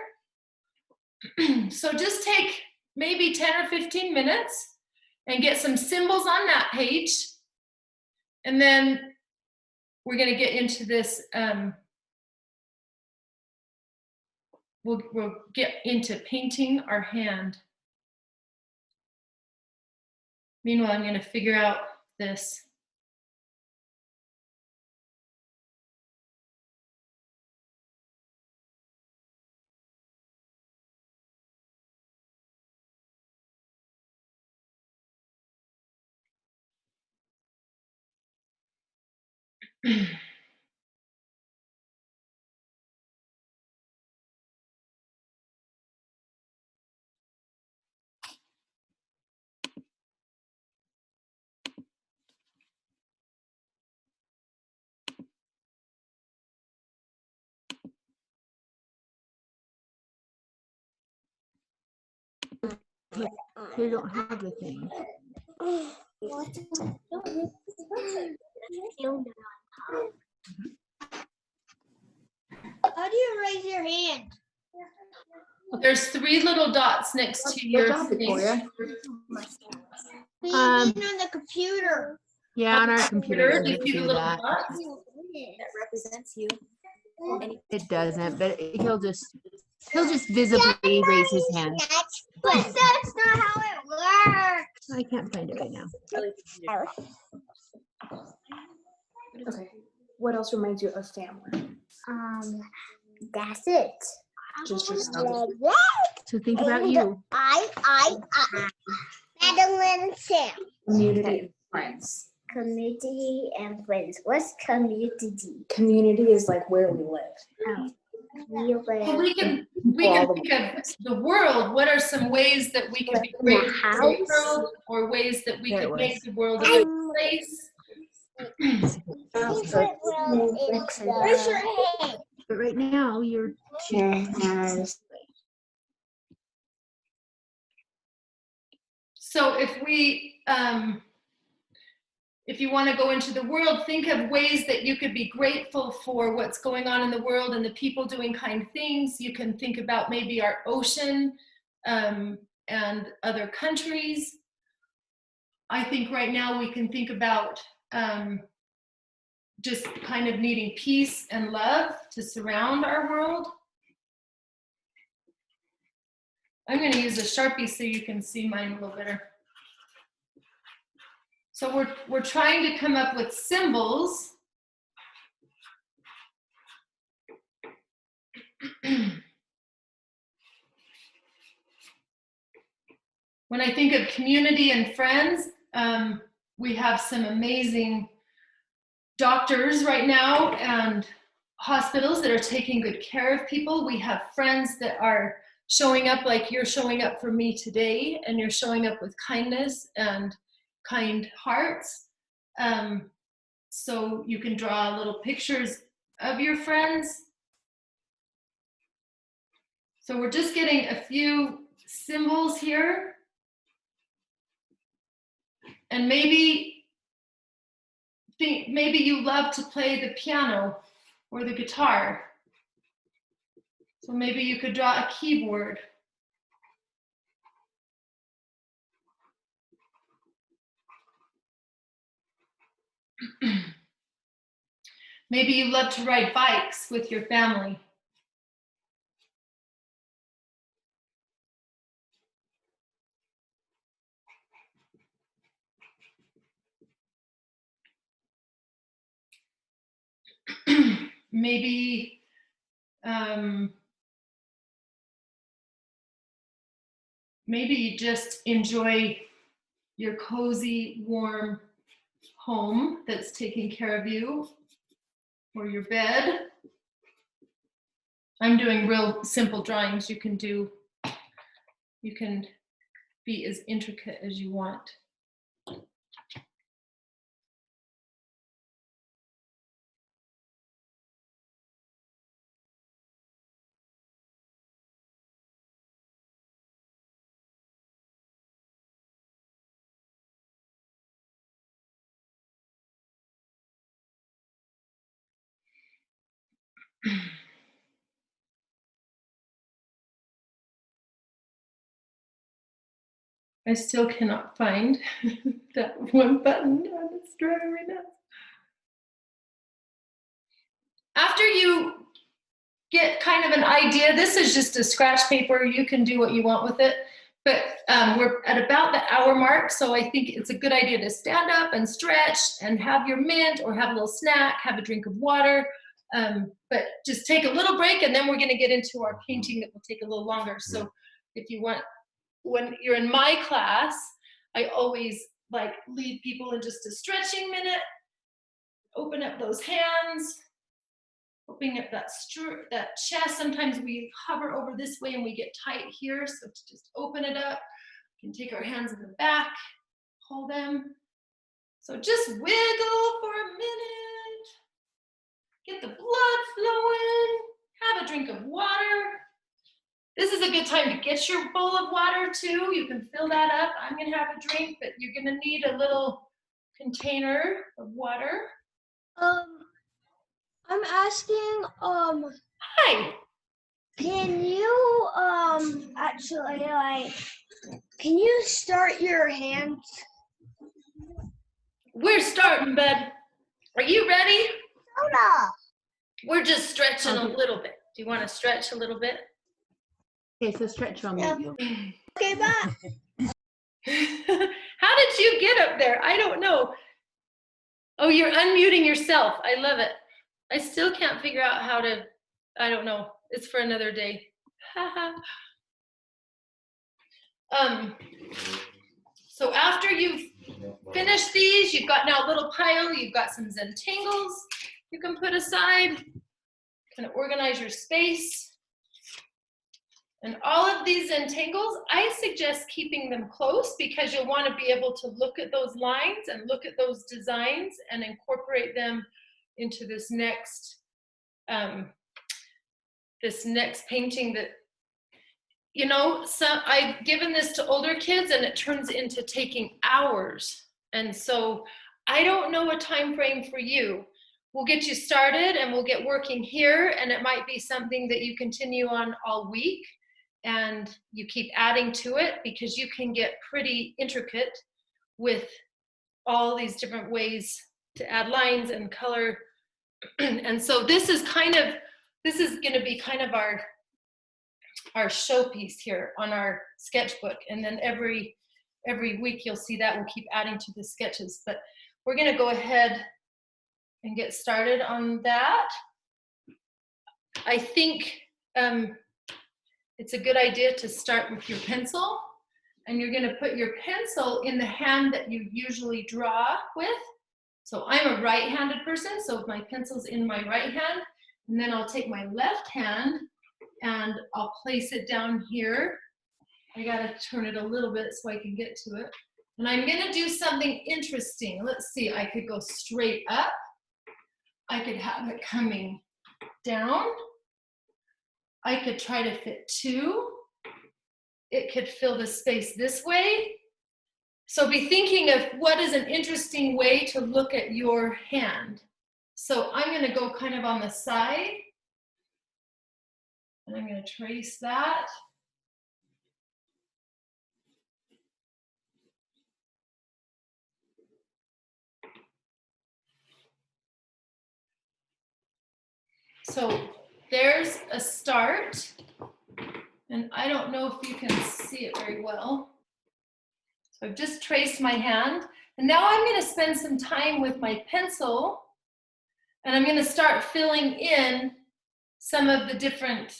So just take maybe 10 or 15 minutes and get some symbols on that page. And then we're going to get into this. We'll get into painting our hand. Meanwhile, I'm going to figure out this. They don't have the thing. How do you raise your hand? There's 3 little dots next to your job, thing. Victoria. You on the computer. Yeah, on our computer Do you it see the doesn't do little that. dots? That represents you. It doesn't, but he'll just visibly raise his hand. But that's not how it works. I can't find it right now. Okay. What else reminds you of family? That's it. Just yourself. So think about you. Madeline and Sam. Community and friends. Community and friends. What's community? Community is like where we live. Well, we can think of the world. What are some ways that we can be grateful for the world, or ways that we There it could make was. the world a better place? But right now, you're. So if you want to go into the world, think of ways that you could be grateful for what's going on in the world and the people doing kind things. You can think about maybe our ocean and other countries. I think right now we can think about just kind of needing peace and love to surround our world. I'm going to use a Sharpie so you can see mine a little better. So we're trying to come up with symbols. When I think of community and friends, we have some amazing doctors right now and hospitals that are taking good care of people. We have friends that are showing up like you're showing up for me today, and you're showing up with kindness and kind hearts. So you can draw little pictures of your friends. So we're just getting a few symbols here. And maybe you love to play the piano or the guitar. So maybe you could draw a keyboard. Maybe you love to ride bikes with your family. Maybe maybe you just enjoy your cozy, warm home that's taking care of you, or your bed. I'm doing real simple drawings. You can be as intricate as you want. I still cannot find that one button, and it's driving me nuts. After you get kind of an idea, this is just a scratch paper. You can do what you want with it. But we're at about the hour mark, so I think it's a good idea to stand up and stretch and have your mint or have a little snack, have a drink of water. But just take a little break, and then we're going to get into our painting that will take a little longer. So if you want, when you're in my class, I always like lead people in just a stretching minute. Open up those hands, opening up that chest. Sometimes we hover over this way and we get tight here, so to just open it up. We can take our hands in the back, hold them. So just wiggle for a minute. Get the blood flowing. Have a drink of water. This is a good time to get your bowl of water too. You can fill that up. I'm gonna have a drink, but you're gonna need a little container of water. I'm asking, Hi. can you, actually, like, can you start your hands? We're starting, bud. Are you ready? Soda. We're just stretching a little bit. Do you want to stretch a little bit? Okay, so stretch on you. Okay, bye. How did you get up there? I don't know. Oh, you're unmuting yourself. I love it. I still can't figure out how to, I don't know. It's for another day. So after you've finished these, you've got now a little pile, you've got some Zentangles you can put aside. and organize your space. And all of these entangles, I suggest keeping them close because you'll want to be able to look at those lines and look at those designs and incorporate them into this next painting that, you know, I've given this to older kids and it turns into taking hours. And so I don't know a time frame for you. We'll get you started and we'll get working here, and it might be something that you continue on all week and you keep adding to it, because you can get pretty intricate with all these different ways to add lines and color. And so this is going to be kind of our showpiece here on our sketchbook. And then every week you'll see that we'll keep adding to the sketches. But we're going to go ahead and get started on that. I think it's a good idea to start with your pencil, and you're going to put your pencil in the hand that you usually draw with. So I'm a right-handed person, so my pencil's in my right hand, and then I'll take my left hand and I'll place it down here. I gotta turn it a little bit so I can get to it. And I'm gonna do something interesting. Let's see, I could go straight up. I could have it coming down. I could try to fit two. It could fill the space this way. So be thinking of what is an interesting way to look at your hand. So I'm gonna go kind of on the side, and I'm gonna trace that. So there's a start, and I don't know if you can see it very well. So I've just traced my hand, and now I'm going to spend some time with my pencil, and I'm going to start filling in some of the different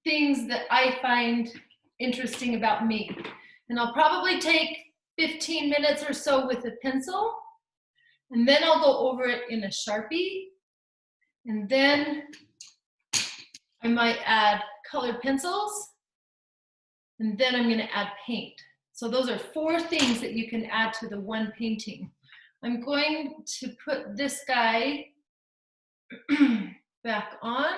things that I find interesting about me. And I'll probably take 15 minutes or so with a pencil, and then I'll go over it in a Sharpie. And then I might add colored pencils, and then I'm going to add paint. So those are 4 things that you can add to the one painting. I'm going to put this guy back on.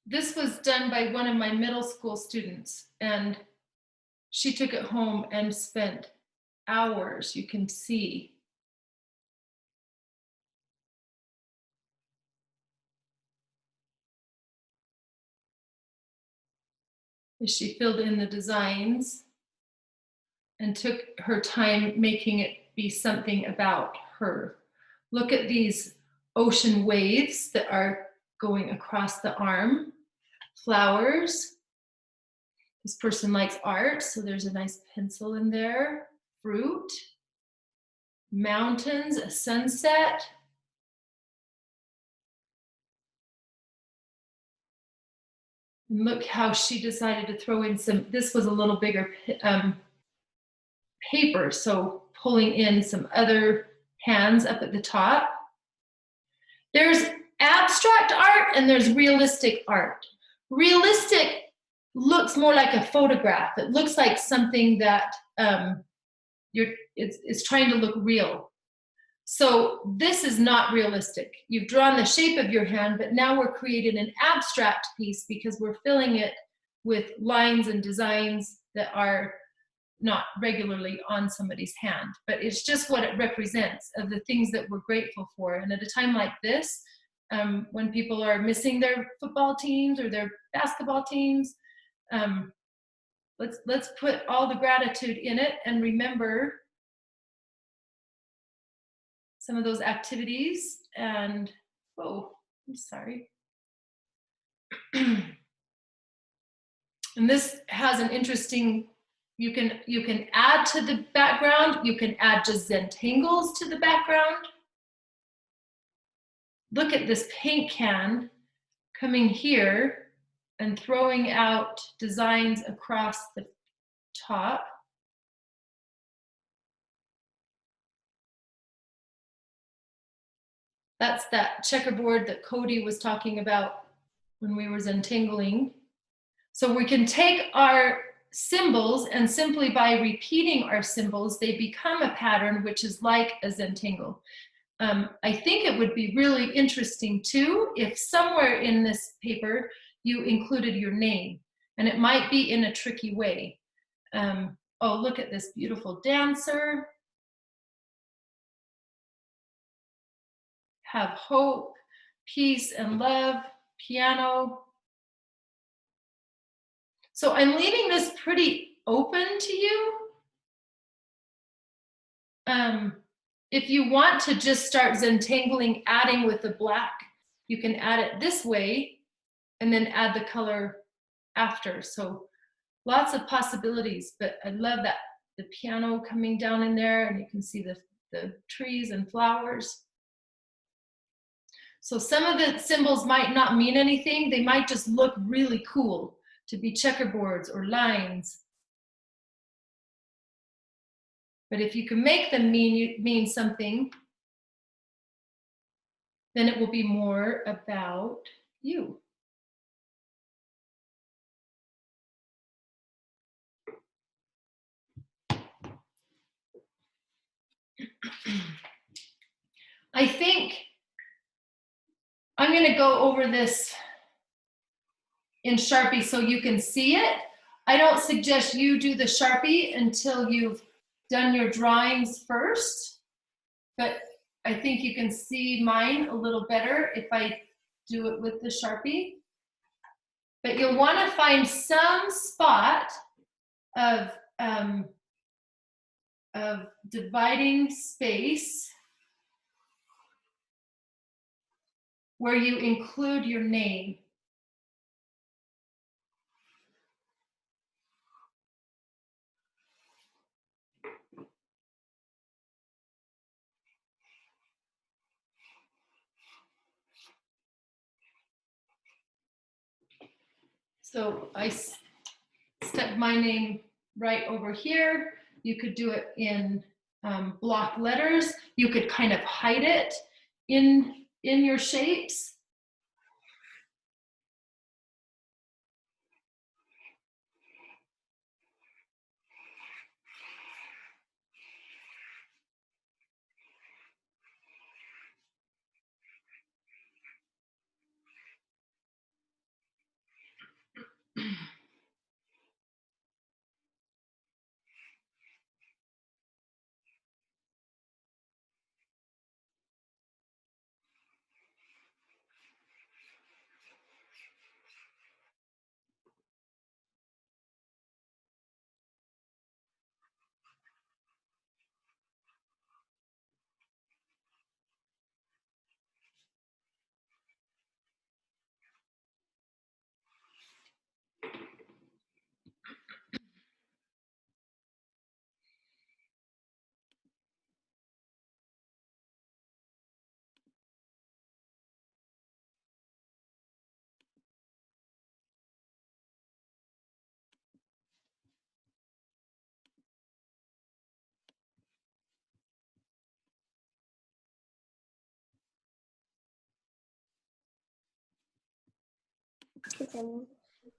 This was done by one of my middle school students, and she took it home and spent hours. You can see. She filled in the designs and took her time making it be something about her. Look at these ocean waves that are going across the arm. Flowers. This person likes art, so there's a nice pencil in there. Fruit. Mountains, a sunset. And look how she decided to throw in some, this was a little bigger paper, so pulling in some other hands up at the top. There's abstract art and there's realistic art. Realistic looks more like a photograph. It looks like something that it's trying to look real. So this is not realistic. You've drawn the shape of your hand, but now we're creating an abstract piece because we're filling it with lines and designs that are not regularly on somebody's hand, but it's just what it represents of the things that we're grateful for. And at a time like this, when people are missing their football teams or their basketball teams, let's put all the gratitude in it and remember some of those activities. And oh, I'm sorry. And this has an interesting You can add to the background. You can add just Zentangles to the background. Look at this paint can coming here and throwing out designs across the top. That's that checkerboard that Cody was talking about when we were Zentangling. So we can take our symbols, and simply by repeating our symbols, they become a pattern which is like a Zentangle. I think it would be really interesting too if somewhere in this paper you included your name, and it might be in a tricky way. Oh, look at this beautiful dancer. Have hope, peace, and love, piano. So I'm leaving this pretty open to you. If you want to just start Zentangling, adding with the black, you can add it this way and then add the color after. So lots of possibilities, but I love that the piano coming down in there, and you can see the trees and flowers. So some of the symbols might not mean anything. They might just look really cool to be checkerboards or lines. But if you can make them mean something, then it will be more about you. I think I'm going to go over this in Sharpie so you can see it. I don't suggest you do the Sharpie until you've done your drawings first, but I think you can see mine a little better if I do it with the Sharpie. But you'll want to find some spot of dividing space where you include your name. So I stuck my name right over here. You could do it in block letters. You could kind of hide it in your shapes.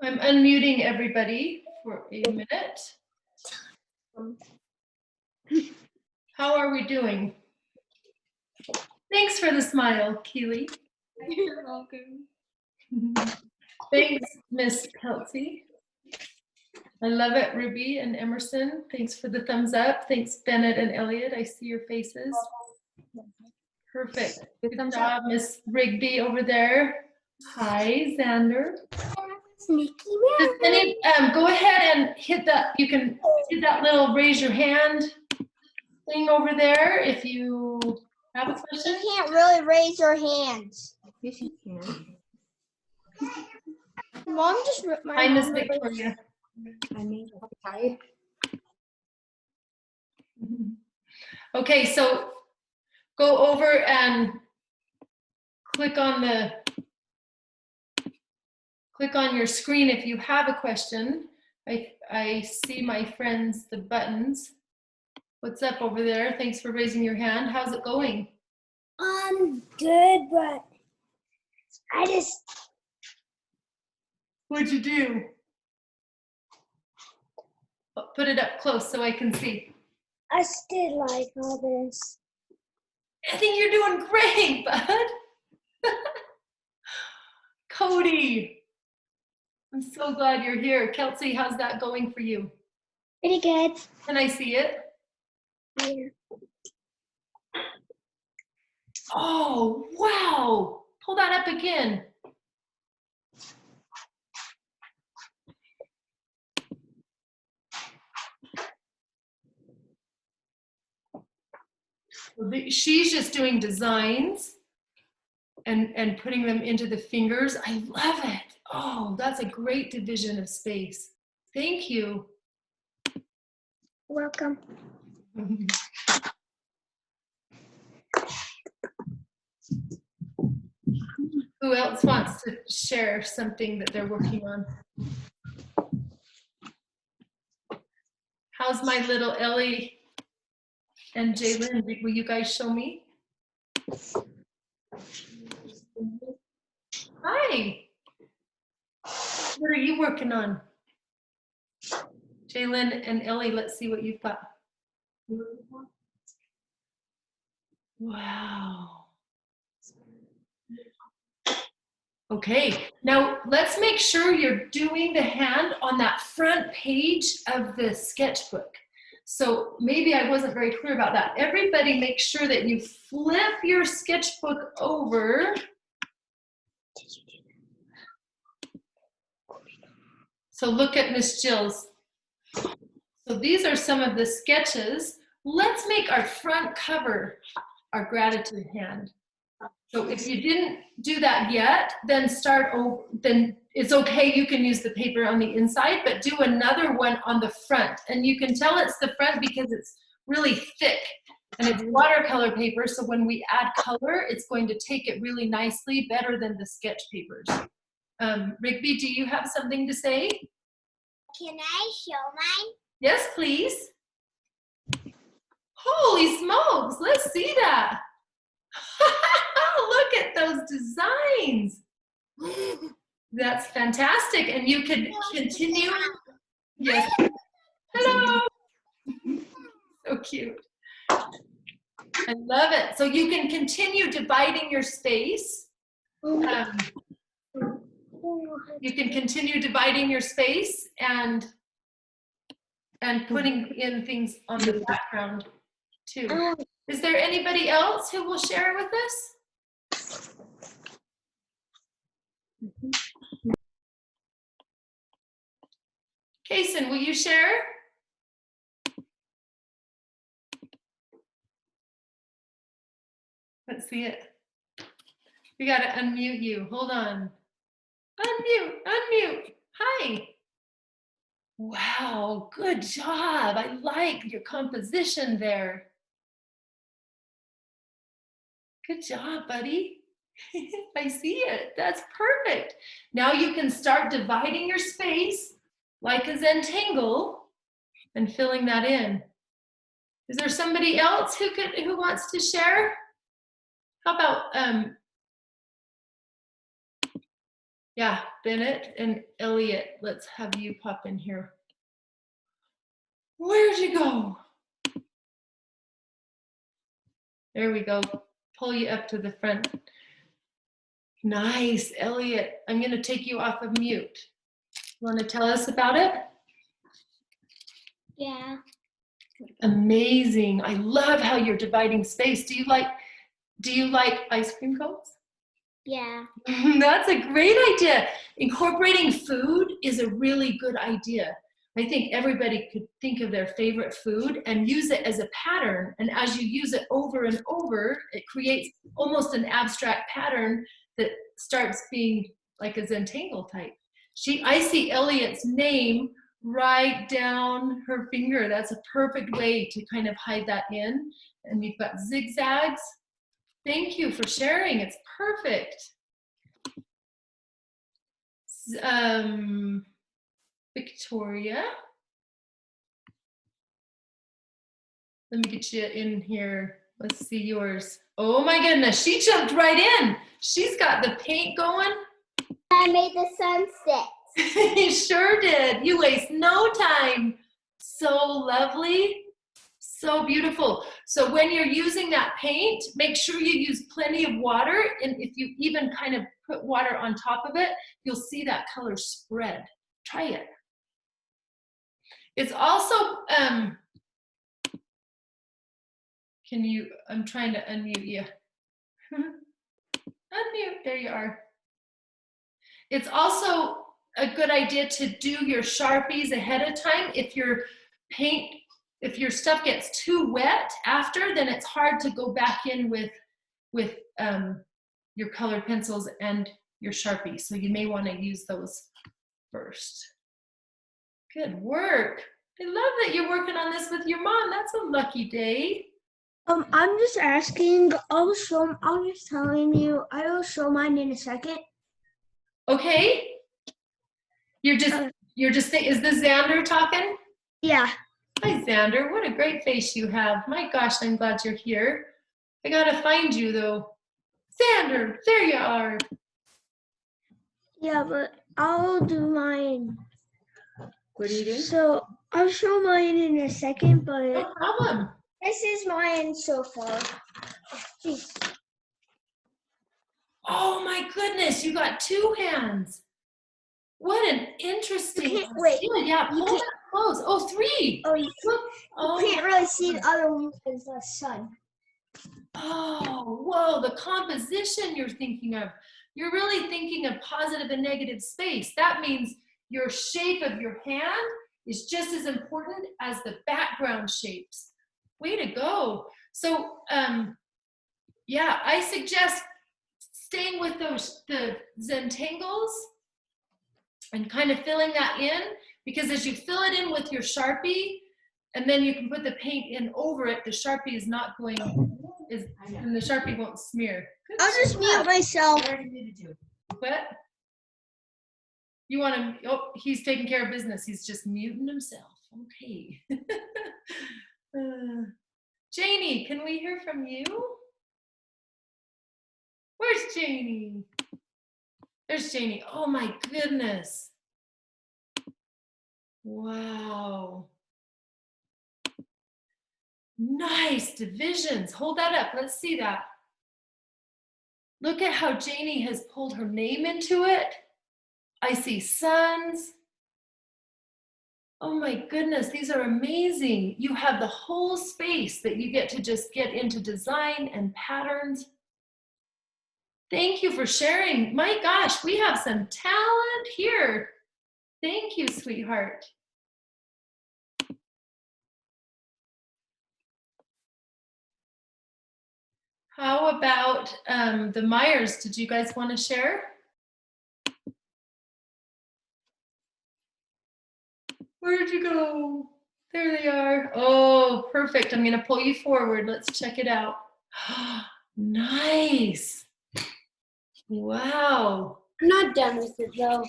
I'm unmuting everybody for a minute. How are we doing? Thanks for the smile, Keely. You're welcome. Thanks, Miss Kelsey. I love it, Ruby and Emerson. Thanks for the thumbs up. Thanks, Bennett and Elliot. I see your faces. Perfect. Good job, Miss Rigby over there. Hi, Xander. Sneaky Does any, go ahead and hit that. You can hit that little raise your hand thing over there if you have a question. You can't really raise your hands. Yes, you can. Mom just ripped my Hi, Miss hand. Victoria. I mean, hi. Okay, so go over and click on your screen if you have a question. I see my friends, the buttons. What's up over there? Thanks for raising your hand. How's it going? Good, but What'd you do? Put it up close so I can see. I still like all this. I think you're doing great, bud. Cody, I'm so glad you're here. Kelsey, how's that going for you? Pretty good. Can I see it? Yeah. Oh, wow. Pull that up again. She's just doing designs and putting them into the fingers. I love it. Oh, that's a great division of space. Thank you. Welcome. Who else wants to share something that they're working on? How's my little Ellie and Jalen? Will you guys show me? Hi. What are you working on? Jalen and Ellie, let's see what you've got. Wow. Okay, now let's make sure you're doing the hand on that front page of the sketchbook. So maybe I wasn't very clear about that. Everybody make sure that you flip your sketchbook over. So look at Miss Jill's. So these are some of the sketches. Let's make our front cover our gratitude hand. So if you didn't do that yet, then start over, then it's okay, you can use the paper on the inside, but do another one on the front. And you can tell it's the front because it's really thick and it's watercolor paper, so when we add color, it's going to take it really nicely, better than the sketch papers. Rigby, do you have something to say? Can I show mine? Yes, please. Holy smokes, let's see that. Look at those designs. That's fantastic. And you could continue. Yes. Hello. So cute. I love it. So you can continue dividing your space. You can continue dividing your space and putting in things on the background too. Is there anybody else who will share with us? Kason, will you share? Let's see it. We got to unmute you. Hold on. Unmute. Hi. Wow, good job. I like your composition there. Good job, buddy. I see it. That's perfect. Now you can start dividing your space like a Zentangle and filling that in. Is there somebody else who wants to share? How about yeah, Bennett and Elliot. Let's have you pop in here. Where'd you go? There we go. Pull you up to the front. Nice, Elliot. I'm going to take you off of mute. You want to tell us about it? Yeah. Amazing. I love how you're dividing space. Do you like ice cream cones? Yeah. That's a great idea. Incorporating food is a really good idea. I think everybody could think of their favorite food and use it as a pattern. And as you use it over and over, it creates almost an abstract pattern that starts being like a Zentangle type. I see Elliot's name right down her finger. That's a perfect way to kind of hide that in. And we've got zigzags. Thank you for sharing. It's perfect. Victoria. Let me get you in here. Let's see yours. Oh my goodness, she jumped right in. She's got the paint going. I made the sunset. You sure did. You waste no time. So lovely. So beautiful. So when you're using that paint, make sure you use plenty of water. And if you even kind of put water on top of it, you'll see that color spread. Try it. It's also, I'm trying to unmute you. Unmute, there you are. It's also a good idea to do your Sharpies ahead of time. If your stuff gets too wet after, then it's hard to go back in with your colored pencils and your Sharpie. So you may want to use those first. Good work. I love that you're working on this with your mom. That's a lucky day. I'm just asking. I'm just telling you. I will show mine in a second. Okay. You're just is this Xander talking? Yeah. Hi, Xander. What a great face you have. My gosh, I'm glad you're here. I gotta find you though. Xander, there you are. Yeah, but I'll do mine. What are you doing? So I'll show mine in a second, but No problem. this is mine so far. Jeez. Oh my goodness, you got two hands. What an interesting. You can't- wait, skill. Yeah, you pull can't- that close. Oh, three. Oh, you Look. Oh, can't really see the other one because the sun. oh, whoa, the composition you're thinking of. You're really thinking of positive and negative space. That means your shape of your hand is just as important as the background shapes. Way to go. So, yeah, I suggest staying with the Zentangles and kind of filling that in, because as you fill it in with your Sharpie, and then you can put the paint in over it, the Sharpie is not going, and the Sharpie won't smear. Good I'll just mute job. myself. What? You want to, oh, he's taking care of business. He's just muting himself. Okay. Janie, can we hear from you? Where's Janie? There's Janie. Oh my goodness. Wow. Nice divisions. Hold that up. Let's see that. Look at how Janie has pulled her name into it. I see suns. Oh my goodness, these are amazing. You have the whole space that you get to just get into design and patterns. Thank you for sharing. My gosh, we have some talent here. Thank you, sweetheart. How about the Myers? Did you guys want to share? Where'd you go? There they are. Oh, perfect. I'm going to pull you forward. Let's check it out. Nice. Wow. I'm not done with it though.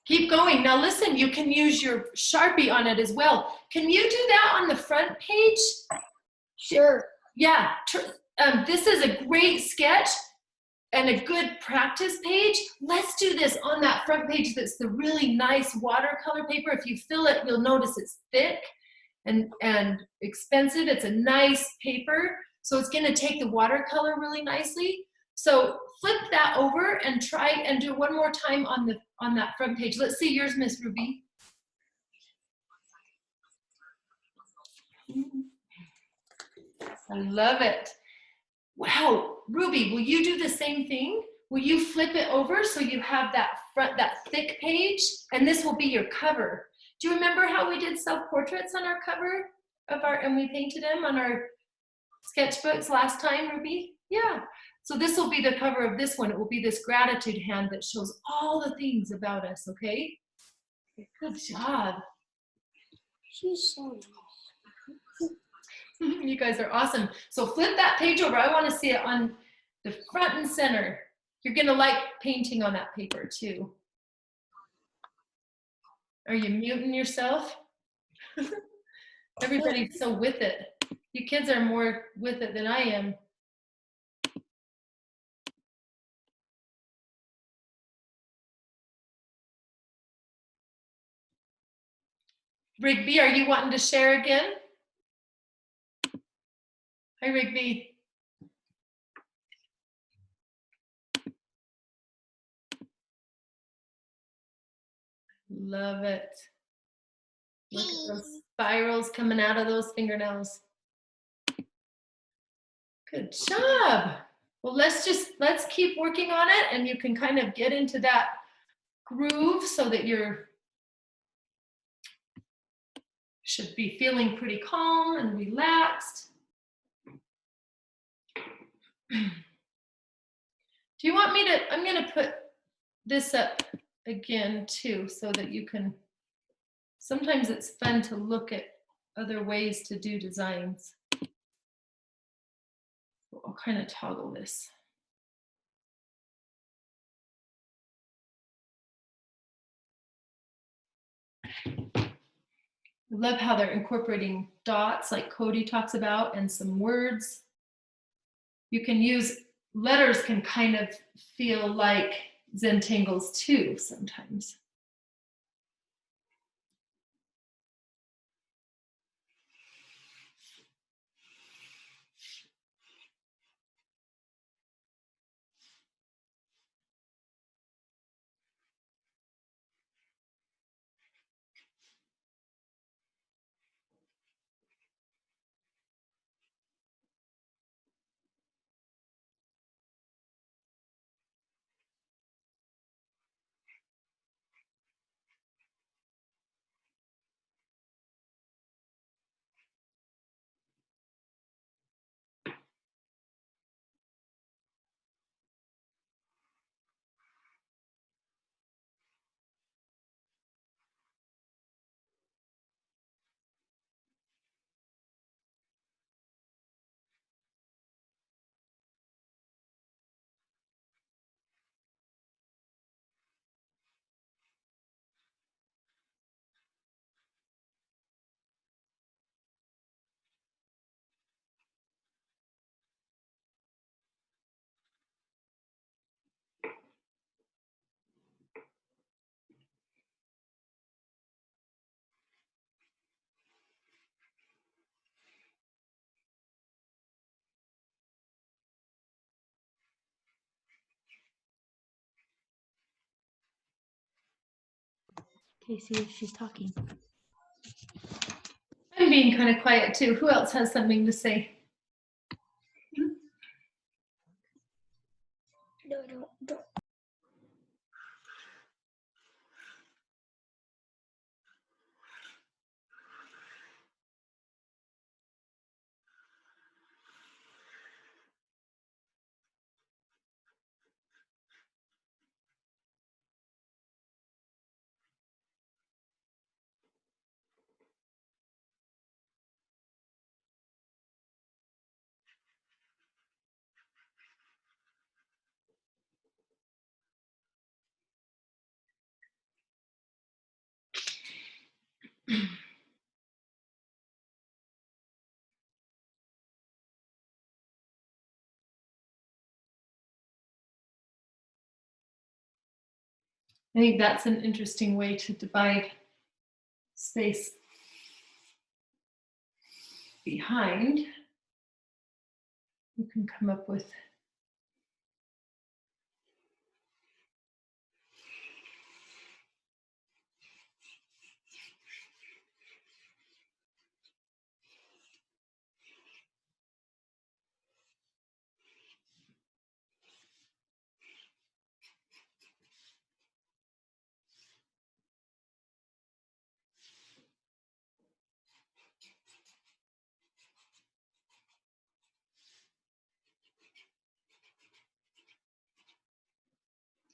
Keep going. Now listen, you can use your Sharpie on it as well. Can you do that on the front page? Sure. Yeah. This is a great sketch and a good practice page. Let's do this on that front page that's the really nice watercolor paper. If you fill it, you'll notice it's thick and expensive. It's a nice paper, so it's gonna take the watercolor really nicely. So flip that over and try and do one more time on that front page. Let's see yours, Miss Ruby. I love it. Wow, Ruby, will you do the same thing? Will you flip it over so you have that thick page, and this will be your cover? Do you remember how we did self-portraits on our cover and we painted them on our sketchbooks last time, Ruby? Yeah. So this will be the cover of this one. It will be this gratitude hand that shows all the things about us, okay? Good job. She's so You guys are awesome. So flip that page over. I want to see it on the front and center. You're going to like painting on that paper too. Are you muting yourself? Everybody's so with it. You kids are more with it than I am. Rigby, are you wanting to share again? Hi, Rigby. Love it. Look at those spirals coming out of those fingernails. Good job. Well, let's keep working on it, and you can kind of get into that groove so that you're should be feeling pretty calm and relaxed. Do you want me to, I'm going to put this up again too, so that you can, sometimes it's fun to look at other ways to do designs. So I'll kind of toggle this. I love how they're incorporating dots like Cody talks about and some words. You can use, letters can kind of feel like Zentangles too sometimes. Okay, see if she's talking. I'm being kind of quiet too. Who else has something to say? don't. I think that's an interesting way to divide space behind. You can come up with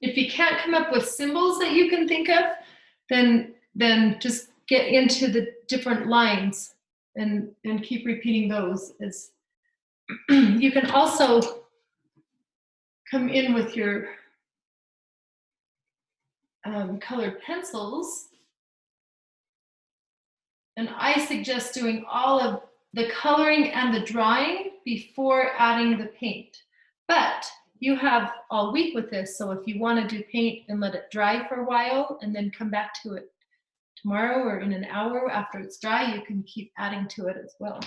if you can't come up with symbols that you can think of, then then just get into the different lines and keep repeating those. As you can also come in with your colored pencils. And I suggest doing all of the coloring and the drawing before adding the paint. But you have all week with this, so if you want to do paint and let it dry for a while and then come back to it tomorrow or in an hour after it's dry, you can keep adding to it as well.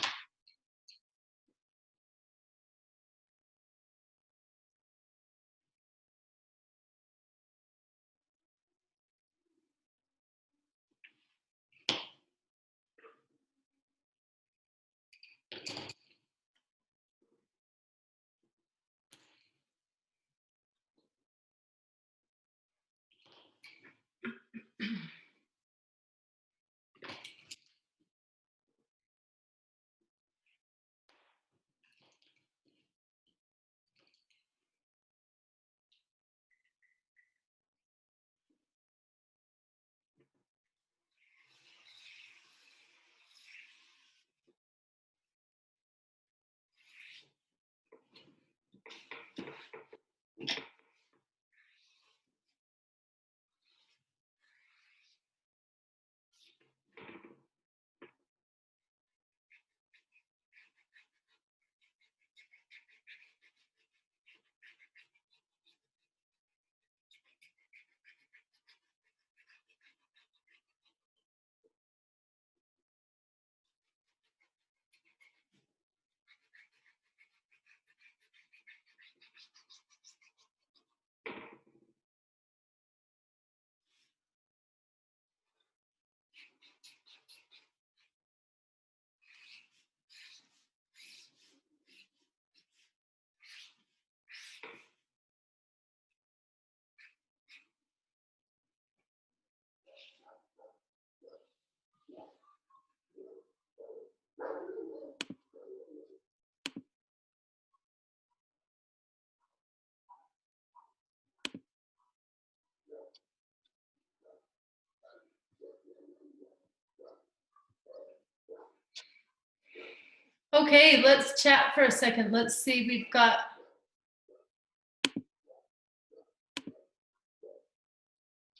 Okay, let's chat for a second. Let's see, we've got,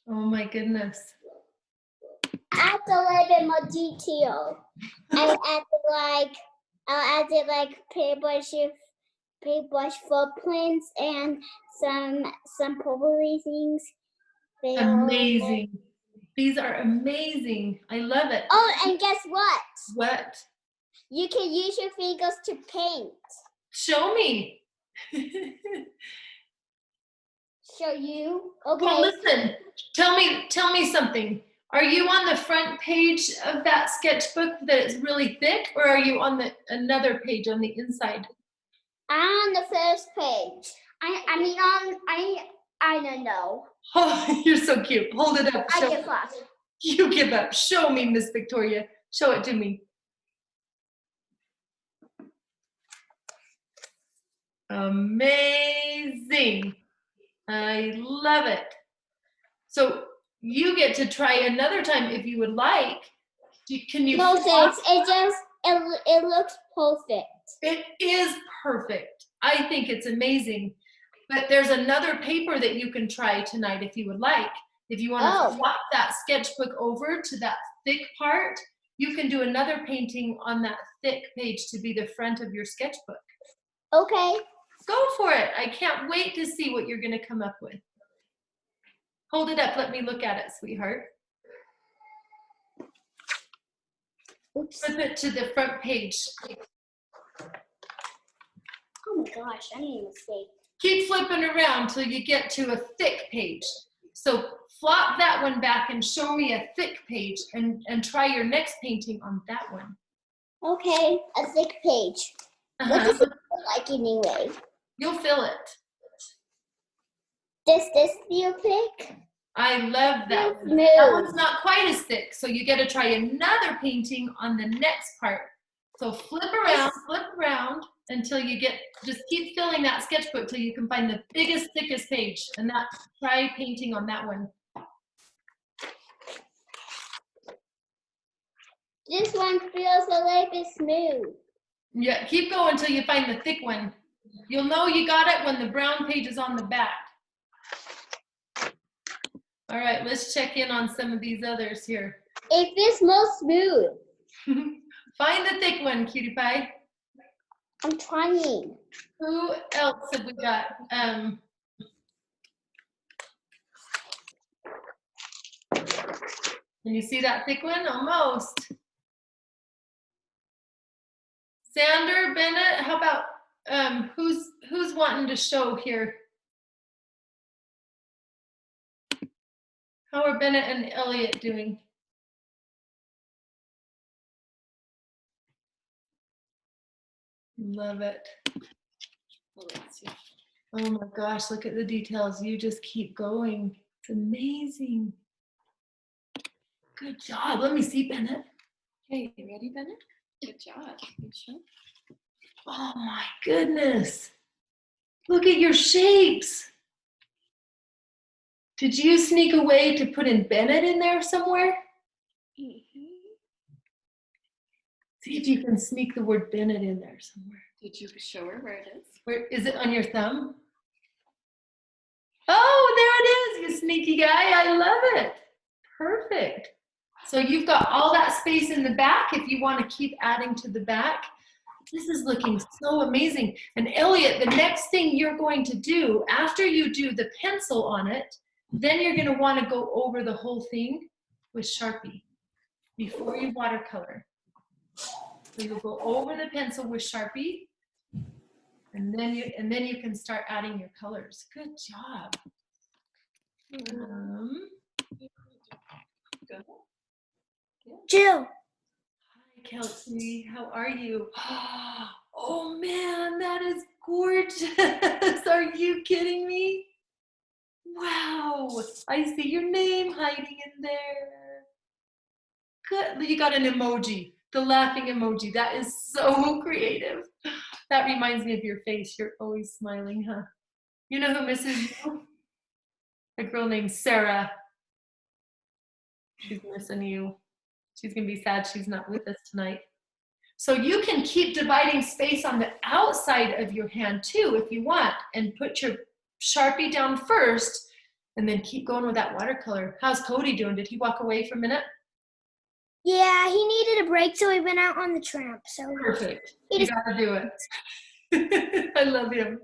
oh my goodness. Add a little bit more detail. I'll add it like paintbrush footprints and some probably things. Amazing. These are amazing. I love it. Oh, and guess what? What? You can use your fingers to paint. Show me. Show you? Okay. Well, listen, tell me something. Are you on the front page of that sketchbook that is really thick, or are you on the another page on the inside? I'm on the first page. I don't know. Oh, you're so cute. Hold it up. I give up. You give up. Show me, Miss Victoria. Show it to me. Amazing. I love it. So you get to try another time if you would like. Can you? No, thanks. It looks perfect. It is perfect. I think it's amazing. But there's another paper that you can try tonight if you would like. If you want to swap that sketchbook over to that thick part, you can do another painting on that thick page to be the front of your sketchbook. Okay. Go for it. I can't wait to see what you're going to come up with. Hold it up. Let me look at it, sweetheart. Oops. Flip it to the front page. Oh my gosh, I made a mistake. Keep flipping around till you get to a thick page. So flop that one back and show me a thick page and try your next painting on that one. Okay, a thick page. What does it feel like anyway? You'll feel it. Does this feel thick? I love that one. Smooth. That one's not quite as thick, so you get to try another painting on the next part. So flip around until you get, just keep filling that sketchbook till you can find the biggest, thickest page, and try painting on that one. This one feels a little bit smooth. Yeah, keep going until you find the thick one. You'll know you got it when the brown page is on the back. All right, let's check in on some of these others here. It feels more smooth. Find the thick one, cutie pie. I'm trying. Who else have we got? Can you see that thick one? Almost. Sander, Bennett, how about who's wanting to show here? How are Bennett and Elliot doing? Love it. Well, let's see. Oh my gosh, look at the details. You just keep going. It's amazing. Good job. Let me see, Bennett. Okay, you ready, Bennett? Good job. You sure? Oh my goodness. Look at your shapes. Did you sneak away to put in Bennett in there somewhere? See if you can sneak the word Bennett in there somewhere. Did you show her where it is? Where is it, on your thumb? Oh, there it is, you sneaky guy. I love it. Perfect. So you've got all that space in the back if you want to keep adding to the back. This is looking so amazing. And Elliot, the next thing you're going to do after you do the pencil on it, then you're going to want to go over the whole thing with Sharpie before you watercolor. So you'll go over the pencil with Sharpie, and then you can start adding your colors. Good job. Go. Jill. Hi, Kelsey. How are you? Oh man, that is gorgeous. Are you kidding me? Wow. I see your name hiding in there. Good. You got an emoji. The laughing emoji. That is so creative. That reminds me of your face. You're always smiling, huh? You know who misses you? A girl named Sarah. She's missing you. She's gonna be sad she's not with us tonight. So you can keep dividing space on the outside of your hand too if you want, and put your Sharpie down first and then keep going with that watercolor. How's Cody doing? Did he walk away for a minute? Yeah, he needed a break, so he went out on the tramp. So Perfect. You gotta do it. I love him.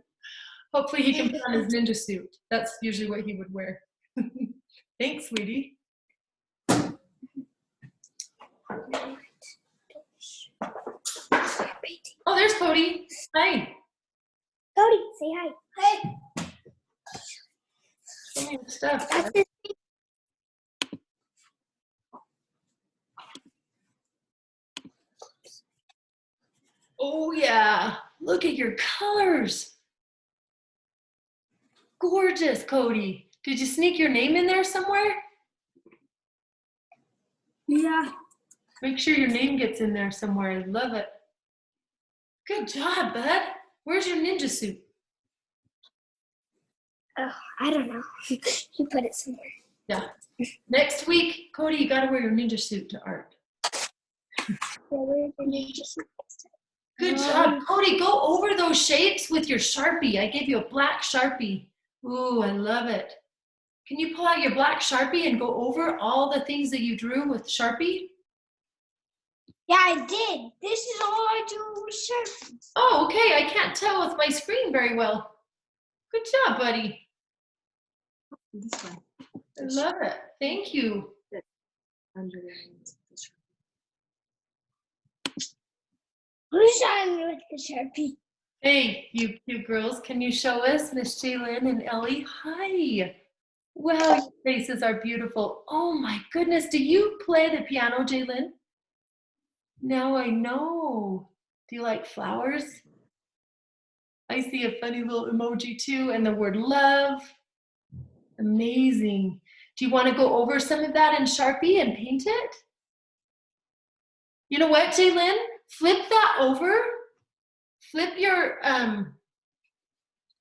Hopefully he can put on his ninja suit. That's usually what he would wear. Thanks, sweetie. Oh, there's Cody. Hi. Cody, say hi. Hey. Show me your stuff. That's it. Oh yeah, look at your colors. Gorgeous, Cody. Did you sneak your name in there somewhere? Yeah. Make sure your name gets in there somewhere. I love it. Good job, bud. Where's your ninja suit? Oh, I don't know. He put it somewhere. Yeah. Next week, Cody, you gotta wear your ninja suit to art. Yeah, where did you just? Good job. Cody, go over those shapes with your Sharpie. I gave you a black Sharpie. Ooh, I love it. Can you pull out your black Sharpie and go over all the things that you drew with Sharpie? Yeah, I did. This is all I do with Sharpie. Oh, okay. I can't tell with my screen very well. Good job, buddy. This one. I love it. Thank you. Under there. Who's showing me with the Sharpie? Hey, you cute girls. Can you show us Miss Jaylyn and Ellie? Hi. Wow, your faces are beautiful. Oh my goodness. Do you play the piano, Jaylyn? Now I know. Do you like flowers? I see a funny little emoji too, and the word love. Amazing. Do you want to go over some of that in Sharpie and paint it? You know what, Jaylyn? Flip that over. Flip your,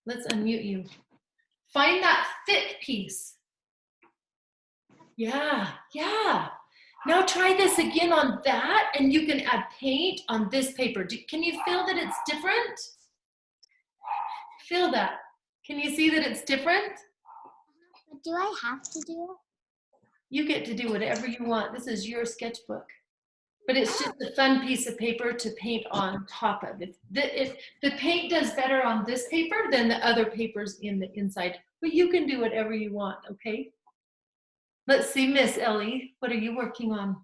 let's unmute you. Find that thick piece. Yeah, yeah. Now try this again on that, and you can add paint on this paper. Can you feel that it's different? Feel that. Can you see that it's different? But do I have to do it? You get to do whatever you want. This is your sketchbook. But it's just a fun piece of paper to paint on top of. If the paint does better on this paper than the other papers in the inside. But you can do whatever you want, okay? Let's see, Miss Ellie, what are you working on?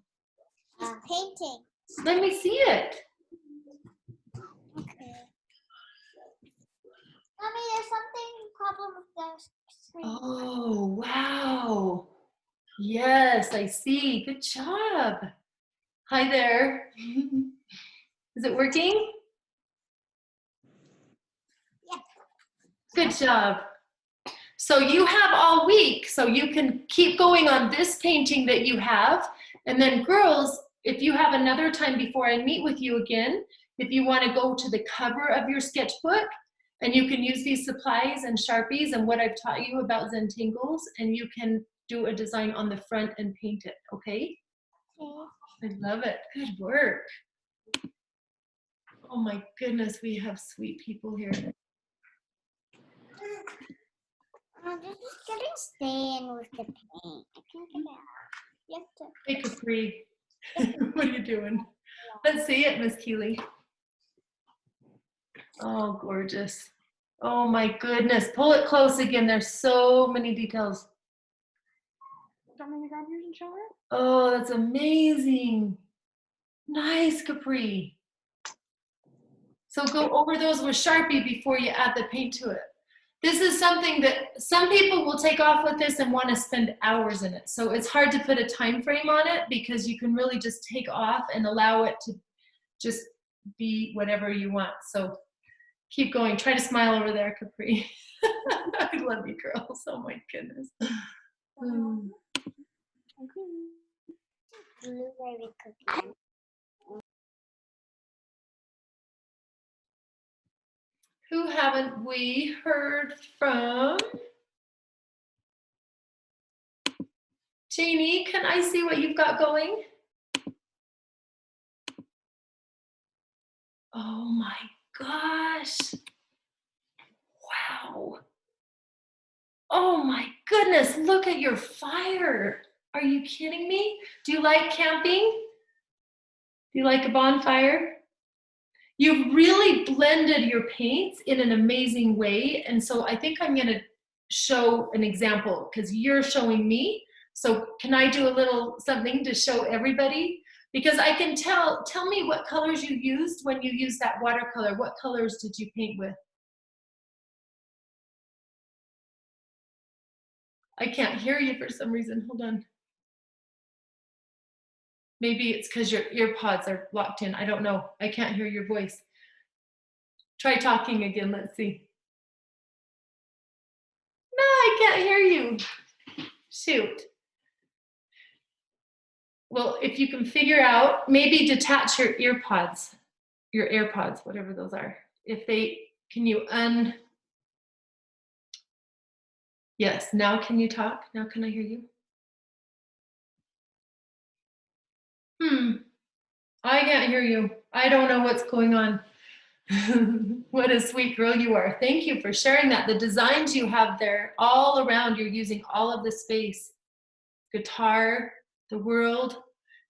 Painting. Let me see it. Okay. Mommy, there's something problem with the screen. Oh, wow. Yes, I see. Good job. Hi there. Is it working? Yeah. Good job. So you have all week, so you can keep going on this painting that you have. And then girls, if you have another time before I meet with you again, if you want to go to the cover of your sketchbook, and you can use these supplies and Sharpies and what I've taught you about Zentangles, and you can do a design on the front and paint it, okay? Okay. I love it. Good work. Oh my goodness, we have sweet people here. This is getting stained with the paint. I can't get it out. You have to. Hey, Capri. What are you doing? Let's see it, Miss Keeley. Oh, gorgeous. Oh my goodness. Pull it close again. There's so many details. Want me to grab yours and show her? Oh, that's amazing. Nice, Capri. So go over those with Sharpie before you add the paint to it. This is something that some people will take off with this and want to spend hours in it. So it's hard to put a time frame on it because you can really just take off and allow it to just be whatever you want. So keep going. Try to smile over there, Capri. I love you, girls. Oh my goodness. Blueberry cookie. Who haven't we heard from? Janie, can I see what you've got going? Oh my gosh. Wow. Oh my goodness, look at your fire. Are you kidding me? Do you like camping? Do you like a bonfire? You've really blended your paints in an amazing way. And so I think I'm gonna show an example because you're showing me. So can I do a little something to show everybody? Because I can tell me what colors you used when you used that watercolor. What colors did you paint with? I can't hear you for some reason. Hold on. Maybe it's because your ear pods are locked in. I don't know. I can't hear your voice. Try talking again. Let's see. No, I can't hear you. Shoot. Well, if you can figure out, maybe detach your ear pods, your AirPods, whatever those are. If they, can you yes, now can you talk? Now can I hear you? I can't hear you. I don't know what's going on. What a sweet girl you are. Thank you for sharing that. The designs you have there all around, you're using all of the space, guitar, the world,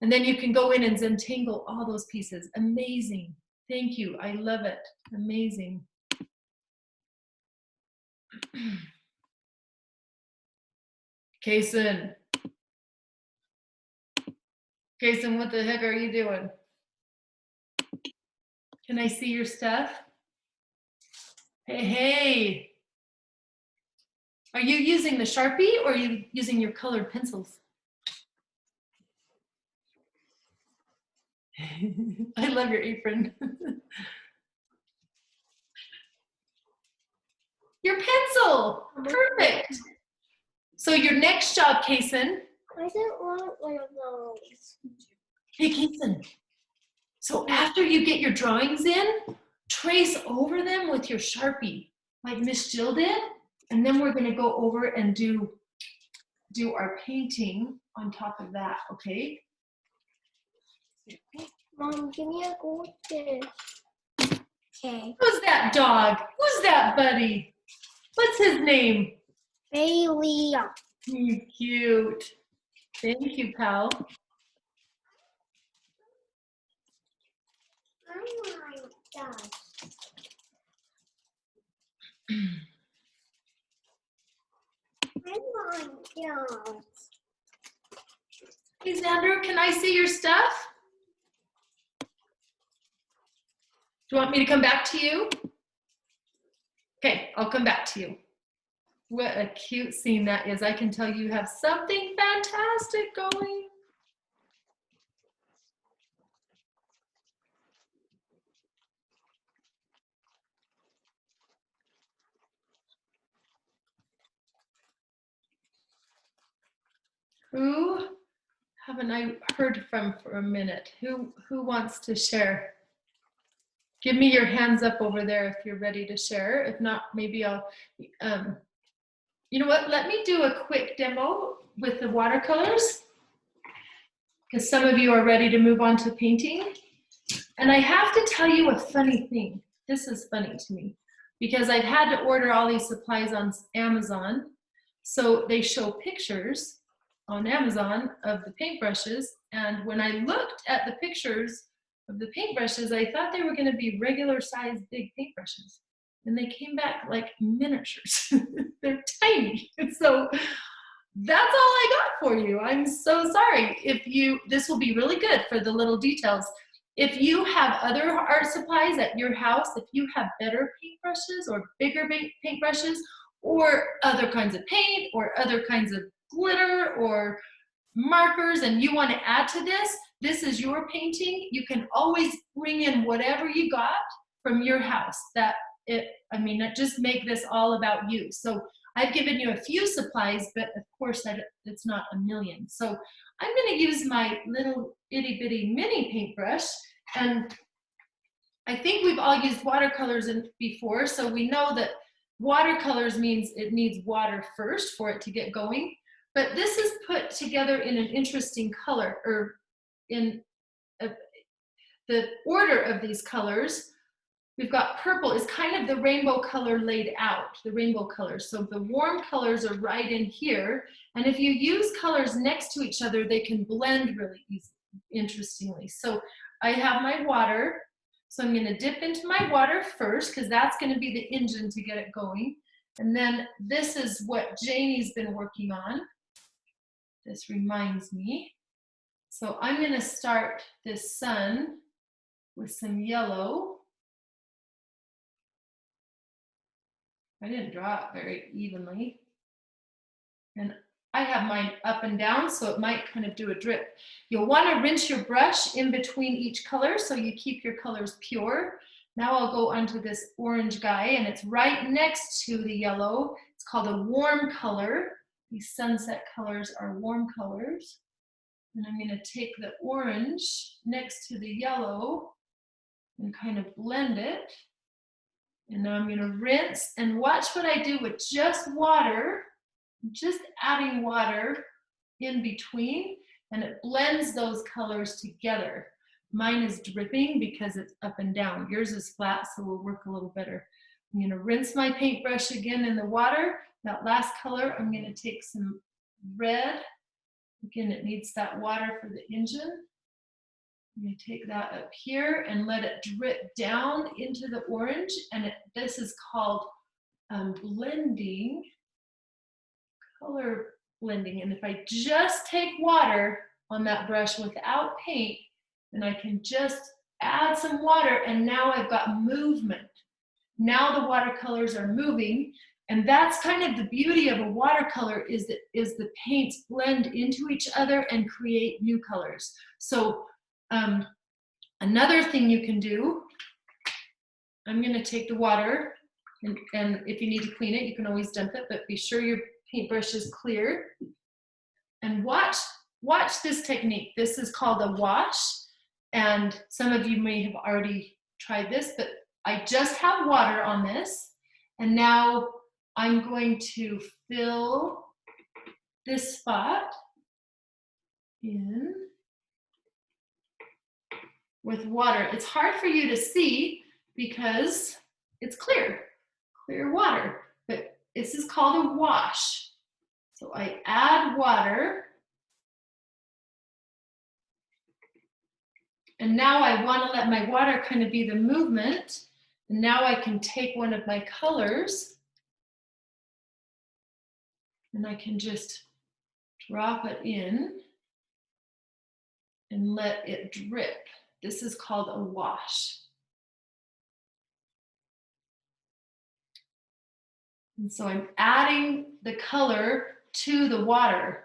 and then you can go in and Zentangle all those pieces. Amazing. Thank you. I love it. Amazing. Kason. Kason, what the heck are you doing? Can I see your stuff? Hey, hey. Are you using the Sharpie or are you using your colored pencils? I love your apron. Your pencil, perfect. So your next job, Kason. I don't want one of those. Hey, Kason. So after you get your drawings in, trace over them with your Sharpie, like Miss Jill did. And then we're gonna go over and do our painting on top of that, okay? Mom, give me a goldfish. Okay. Who's that dog? Who's that buddy? What's his name? Bailey. Cute. Thank you, pal. Oh my gosh. Oh my gosh. Hey, Xander, can I see your stuff? Do you want me to come back to you? Okay, I'll come back to you. What a cute scene that is. I can tell you have something fantastic going. Who haven't I heard from for a minute? Who wants to share? Give me your hands up over there if you're ready to share. If not, maybe I'll, you know what? Let me do a quick demo with the watercolors because some of you are ready to move on to painting. And I have to tell you a funny thing. This is funny to me because I've had to order all these supplies on Amazon. So they show pictures on Amazon of the paintbrushes. And when I looked at the pictures of the paintbrushes, I thought they were going to be regular sized big paintbrushes. And they came back like miniatures. They're tiny. So that's all I got for you. I'm so sorry. This will be really good for the little details. If you have other art supplies at your house, if you have better paintbrushes or bigger paintbrushes or other kinds of paint or other kinds of glitter or markers and you want to add to this, this is your painting. You can always bring in whatever you got from your house. Just make this all about you. So I've given you a few supplies, but of course it's not a million. So I'm going to use my little itty bitty mini paintbrush, and I think we've all used watercolors before, so we know that watercolors means it needs water first for it to get going. But this is put together in an interesting color, or in the order of these colors. We've got purple is kind of the rainbow color laid out, the rainbow colors. So the warm colors are right in here. And if you use colors next to each other, they can blend really interestingly. So I have my water. So I'm gonna dip into my water first because that's gonna be the engine to get it going. And then this is what Janie's been working on. This reminds me. So I'm gonna start this sun with some yellow. I didn't draw it very evenly. And I have mine up and down, so it might kind of do a drip. You'll want to rinse your brush in between each color so you keep your colors pure. Now I'll go onto this orange guy, and it's right next to the yellow. It's called a warm color. These sunset colors are warm colors. And I'm going to take the orange next to the yellow and kind of blend it. And now I'm going to rinse, and watch what I do with just water, just adding water in between, and it blends those colors together. Mine is dripping because it's up and down. Yours is flat, so will work a little better. I'm going to rinse my paintbrush again in the water. That last color, I'm going to take some red. Again, it needs that water for the engine. I'm going to take that up here and let it drip down into the orange. And this is called blending, color blending. And if I just take water on that brush without paint, then I can just add some water, and now I've got movement. Now the watercolors are moving, and that's kind of the beauty of a watercolor is the paints blend into each other and create new colors. So another thing you can do, I'm going to take the water, and if you need to clean it, you can always dump it, but be sure your paintbrush is clear. And watch this technique. This is called a wash, and some of you may have already tried this, but I just have water on this, and now I'm going to fill this spot in. with water. It's hard for you to see because it's clear water, but this is called a wash. So I add water. And now I want to let my water kind of be the movement. And now I can take one of my colors and I can just drop it in and let it drip. This is called a wash. And so I'm adding the color to the water.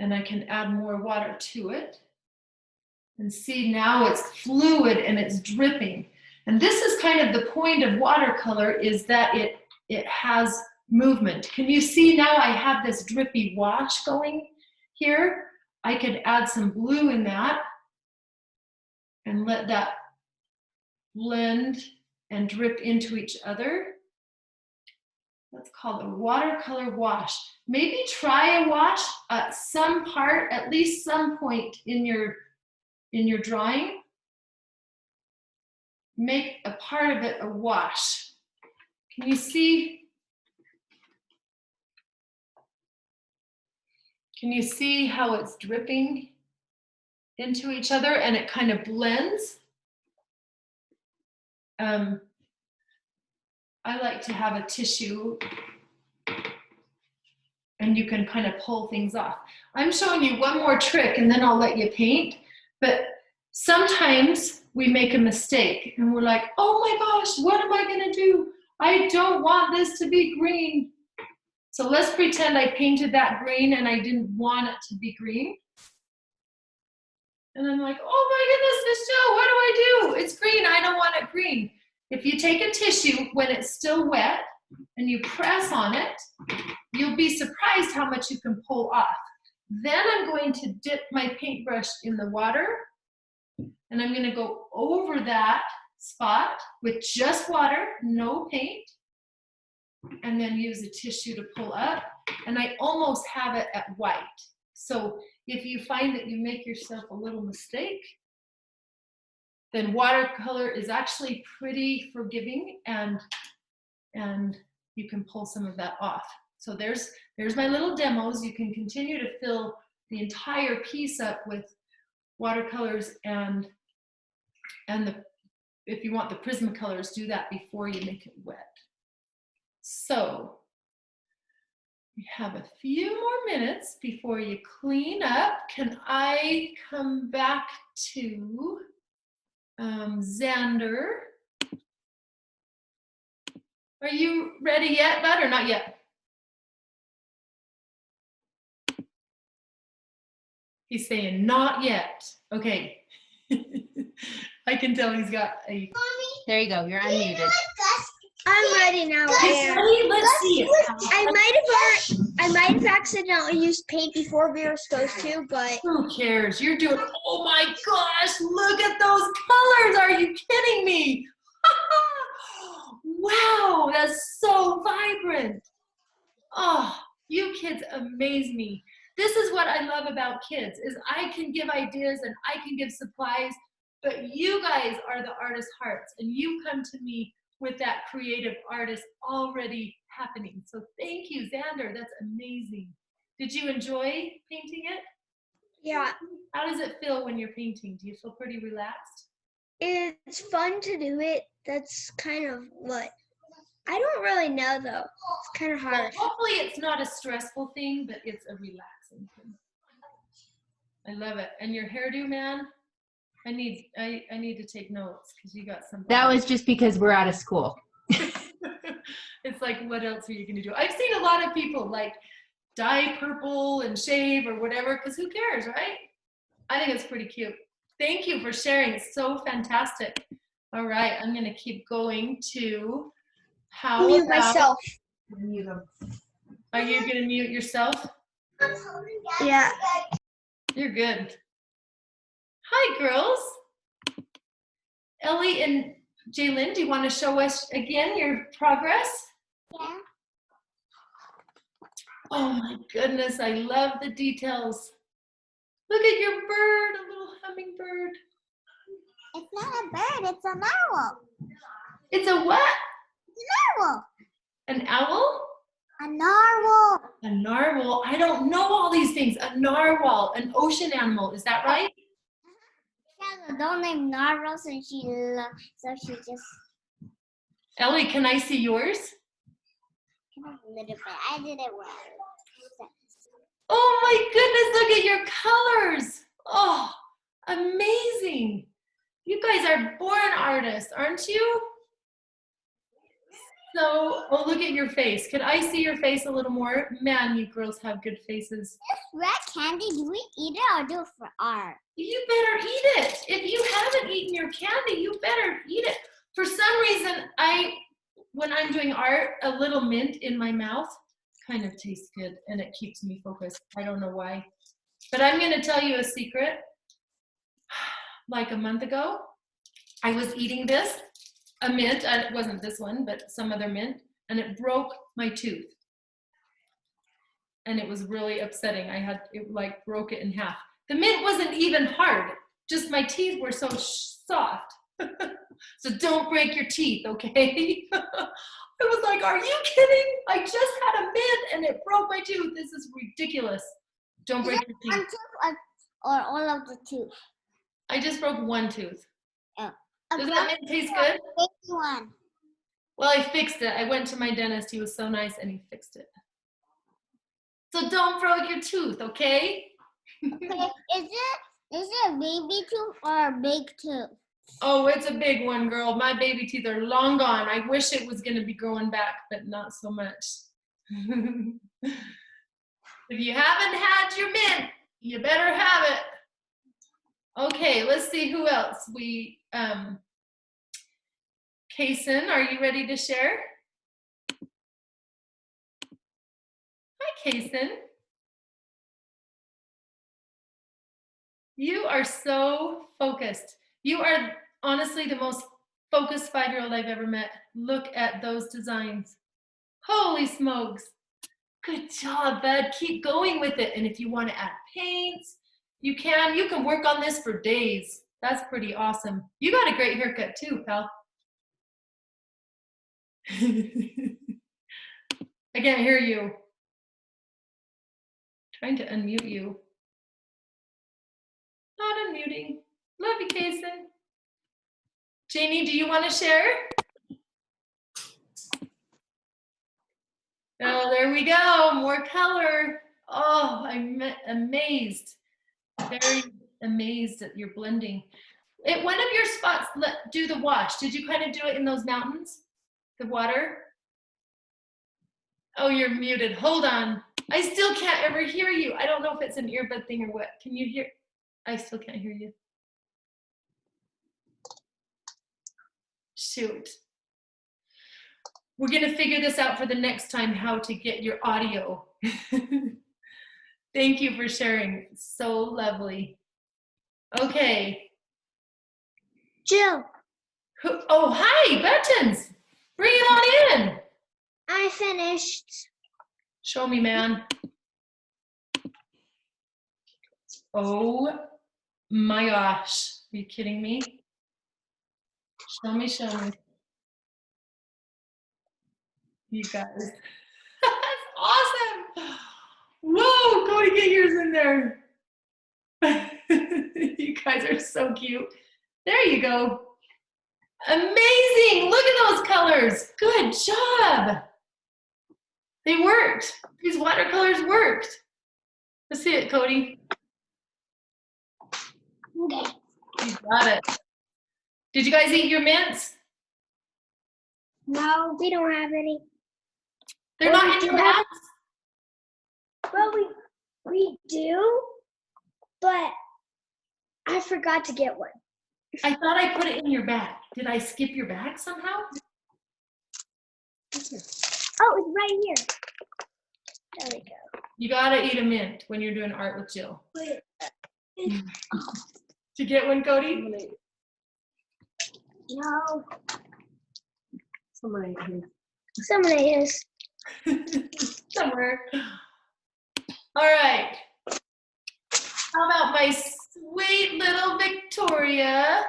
And I can add more water to it. And see, now it's fluid and it's dripping. And this is kind of the point of watercolor, is that it has movement. Can you see now I have this drippy wash going here? I could add some blue in that and let that blend and drip into each other. That's called a watercolor wash. Maybe try a wash at some part, at least some point in your drawing. Make a part of it a wash. Can you see? Can you see how it's dripping into each other and it kind of blends? I like to have a tissue and you can kind of pull things off. I'm showing you one more trick and then I'll let you paint. But sometimes we make a mistake and we're like, oh my gosh, what am I gonna do? I don't want this to be green. So let's pretend I painted that green and I didn't want it to be green. And I'm like, oh my goodness, Michelle, what do? It's green, I don't want it green. If you take a tissue when it's still wet and you press on it, you'll be surprised how much you can pull off. Then I'm going to dip my paintbrush in the water and I'm gonna go over that spot with just water, no paint, and then use a tissue to pull up. And I almost have it at white. So if you find that you make yourself a little mistake, then watercolor is actually pretty forgiving and you can pull some of that off. So there's my little demos. You can continue to fill the entire piece up with watercolors and if you want the Prismacolors, do that before you make it wet. So we have a few more minutes before you clean up. Can I come back to Xander? Are you ready yet, bud, or not yet? He's saying not yet. Okay. I can tell he's got a... There you go. You're unmuted. I'm ready now. Let's see it. I might have accidentally used paint before we were supposed to, but Who cares? You're doing, oh my gosh, look at those colors. Are you kidding me? Wow, that's so vibrant. Oh, you kids amaze me. This is what I love about kids, is I can give ideas and I can give supplies, but you guys are the artist hearts and you come to me with that creative artist already happening. So thank you, Xander. That's amazing. Did you enjoy painting it? yeah, How does it feel when you're painting? Do you feel pretty relaxed? it's fun to do it. That's kind of what, I don't really know though. It's kind of Well, hard. hopefully it's not a stressful thing, but it's a relaxing thing. I love it. And your hairdo, man, I need to take notes because you got something. That was just because we're out of school. It's like, what else are you gonna do? I've seen a lot of people like dye purple and shave or whatever, because who cares, right? I think it's pretty cute. Thank you for sharing. It's so fantastic. All right, I'm gonna keep going to how Mute about myself. Mute them. Are you gonna mute yourself? Yeah. You're good. Hi, girls. Ellie and Jaylyn, do you want to show us again your progress? Yeah. Oh my goodness, I love the details. Look at your bird, a little hummingbird. It's not a bird, it's a narwhal. It's a what? Narwhal. An owl? A narwhal. A narwhal. I don't know all these things. A narwhal, an ocean animal. Is that right? She has a dog named Narwhal, so she just Ellie, can I see yours? a little bit. I did it well. Oh my goodness, look at your colors. Oh, amazing. You guys are born artists, aren't you? So, oh, look at your face. Can I see your face a little more? Man, you girls have good faces. This red candy, do we eat it or do it for art? You better eat it. If you haven't eaten your candy, you better eat it. For some reason, when I'm doing art, a little mint in my mouth kind of tastes good and it keeps me focused. I don't know why. But I'm going to tell you a secret. Like a month ago, I was eating this, a mint. It wasn't this one, but some other mint, and it broke my tooth. And it was really upsetting. It like broke it in half. The mint wasn't even hard. Just my teeth were so soft. So don't break your teeth, okay? I was like, are you kidding? I just had a mint and it broke my tooth. This is ridiculous. Don't break your One teeth. tooth or all of the tooth? I just broke one tooth. Oh. Does that mint taste good? Big one. Well, I fixed it. I went to my dentist. He was so nice and he fixed it. So don't break your tooth, okay? Okay, is it a baby tooth or a big tooth? Oh, it's a big one, girl. My baby teeth are long gone. I wish it was going to be growing back, but not so much. If you haven't had your mint, you better have it. Okay, let's see who else. Kaysen, are you ready to share? Hi, Kaysen. You are so focused. You are honestly the most focused 5-year-old I've ever met. Look at those designs. Holy smokes. Good job, bud. Keep going with it. And if you want to add paints, you can. You can work on this for days. That's pretty awesome. You got a great haircut too, pal. I can't hear you. Trying to unmute you. Not unmuting. Love you, Kaysen. Janie, do you want to share? Oh, there we go. More color. Oh, I'm amazed. Very amazed at your blending. At one of your spots, do the wash. Did you kind of do it in those mountains? The water? Oh, you're muted. Hold on. I still can't ever hear you. I don't know if it's an earbud thing or what. Can you hear? I still can't hear you. Shoot. We're going to figure this out for the next time, how to get your audio. Thank you for sharing. So lovely. Okay. Jill. Oh, hi, Buttons. Bring it on in. I finished. Show me, man. Oh my gosh. Are you kidding me? Show me, show me. You guys. That's awesome. Whoa, Cody, get yours in there. You guys are so cute. There you go. Amazing. Look at those colors. Good job. They worked. These watercolors worked. Let's see it, Cody. Okay. You got it. Did you guys eat your mints? No, we don't have any. They're not in your bags? Well, we do, but I forgot to get one. I thought I put it in your bag. Did I skip your bag somehow? Oh, it's right here. There we go. You gotta eat a mint when you're doing art with Jill. Wait. Did you get one, Cody? No. Somebody here. Somebody is. Somewhere. All right. How about my sweet little Victoria?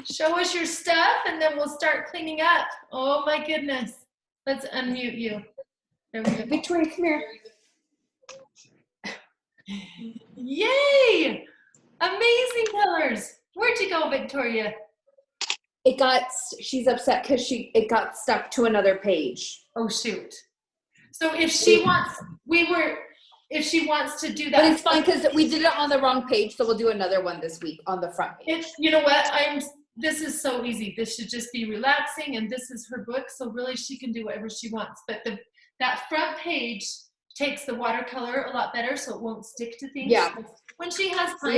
Show us your stuff and then we'll start cleaning up. Oh my goodness. Let's unmute you. There we go. Victoria, come here. Yay! Amazing colors. Where'd you go, Victoria? She's upset because it got stuck to another page. Oh shoot. So if she wants, if she wants to do that. But it's fine because we did it on the wrong page, so we'll do another one this week on the front page. You know what? This is so easy. This should just be relaxing, and this is her book, so really she can do whatever she wants. But that front page takes the watercolor a lot better, so it won't stick to things. Yeah. When she has time.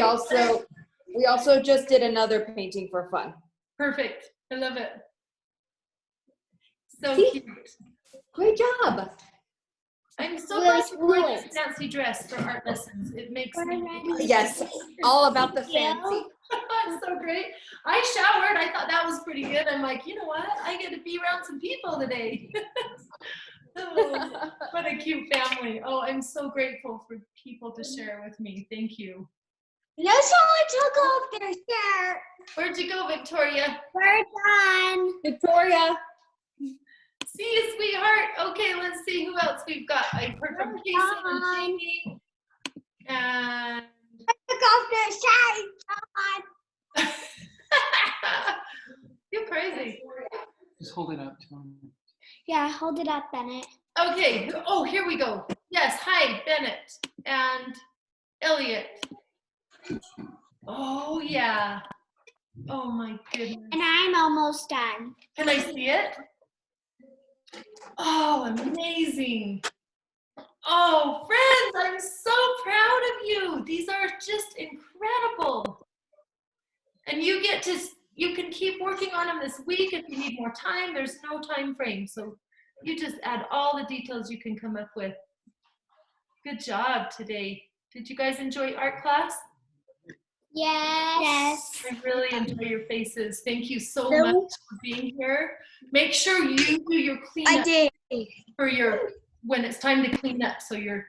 We also just did another painting for fun. Perfect. I love it. So See? cute. Great job. I'm so glad you wore this fancy dress for art lessons. It makes me. Yes, all about the fancy. That's so great. I showered. I thought that was pretty good. I'm like, you know what? I get to be around some people today. Oh, what a cute family. Oh, I'm so grateful for people to share with me. Thank you. No, someone took off their shirt. Where'd you go, Victoria? We're done. Victoria. See you, sweetheart. Okay, let's see who else we've got. I've heard from Casey and Jamie. And Took off their shirt. you're crazy. Just hold it up to him. Yeah, hold it up, Bennett. Okay. Oh, here we go. Yes. Hi, Bennett and Elliot. Oh, yeah. Oh, my goodness. And I'm almost done. Can I see it? Oh, amazing. Oh, friends, I'm so proud of you. These are just incredible. And you can keep working on them this week if you need more time. There's no time frame. So you just add all the details you can come up with. Good job today. Did you guys enjoy art class? Yes. I really enjoy your faces. Thank you so much for being here. Make sure you do your cleanup. I did. For when it's time to clean up, so your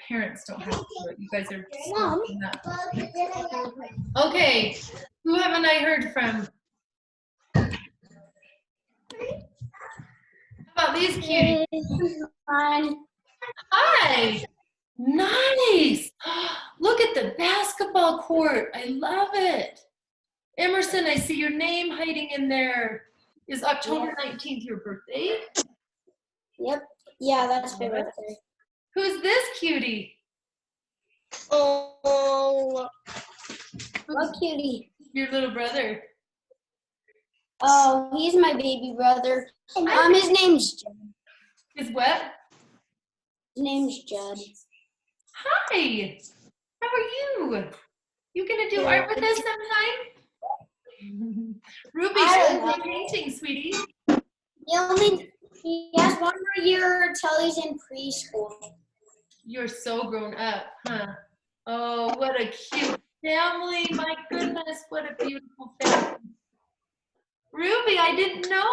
parents don't have to do it. You guys are Mom. cleaning up. Okay, who haven't I heard from? How about these cuties? Hi. Nice. Look at the basketball court. I love it. Emerson, I see your name hiding in there. Is October 19th your birthday? Yep. Yeah, that's my birthday. Who's this cutie? Oh. What cutie? Your little brother. Oh, he's my baby brother. His name's Judd. Is what? His name's Judd. Hi. How are you? You gonna do art with us sometime? Ruby, show me painting, sweetie. He has 1 more year until he's in preschool. You're so grown up, huh? Oh, what a cute family. My goodness, what a beautiful family. Ruby, I didn't know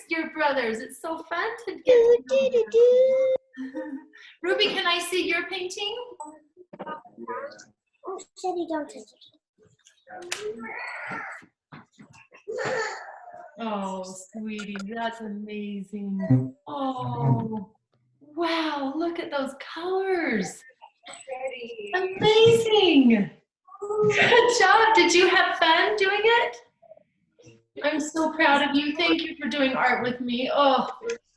your brothers. It's so fun to get to know them. Ruby, can I see your painting? Oh, said he don't touch it. Oh, sweetie, that's amazing. Oh, wow, look at those colors. Amazing. Good job. Did you have fun doing it? I'm so proud of you. Thank you for doing art with me. Oh,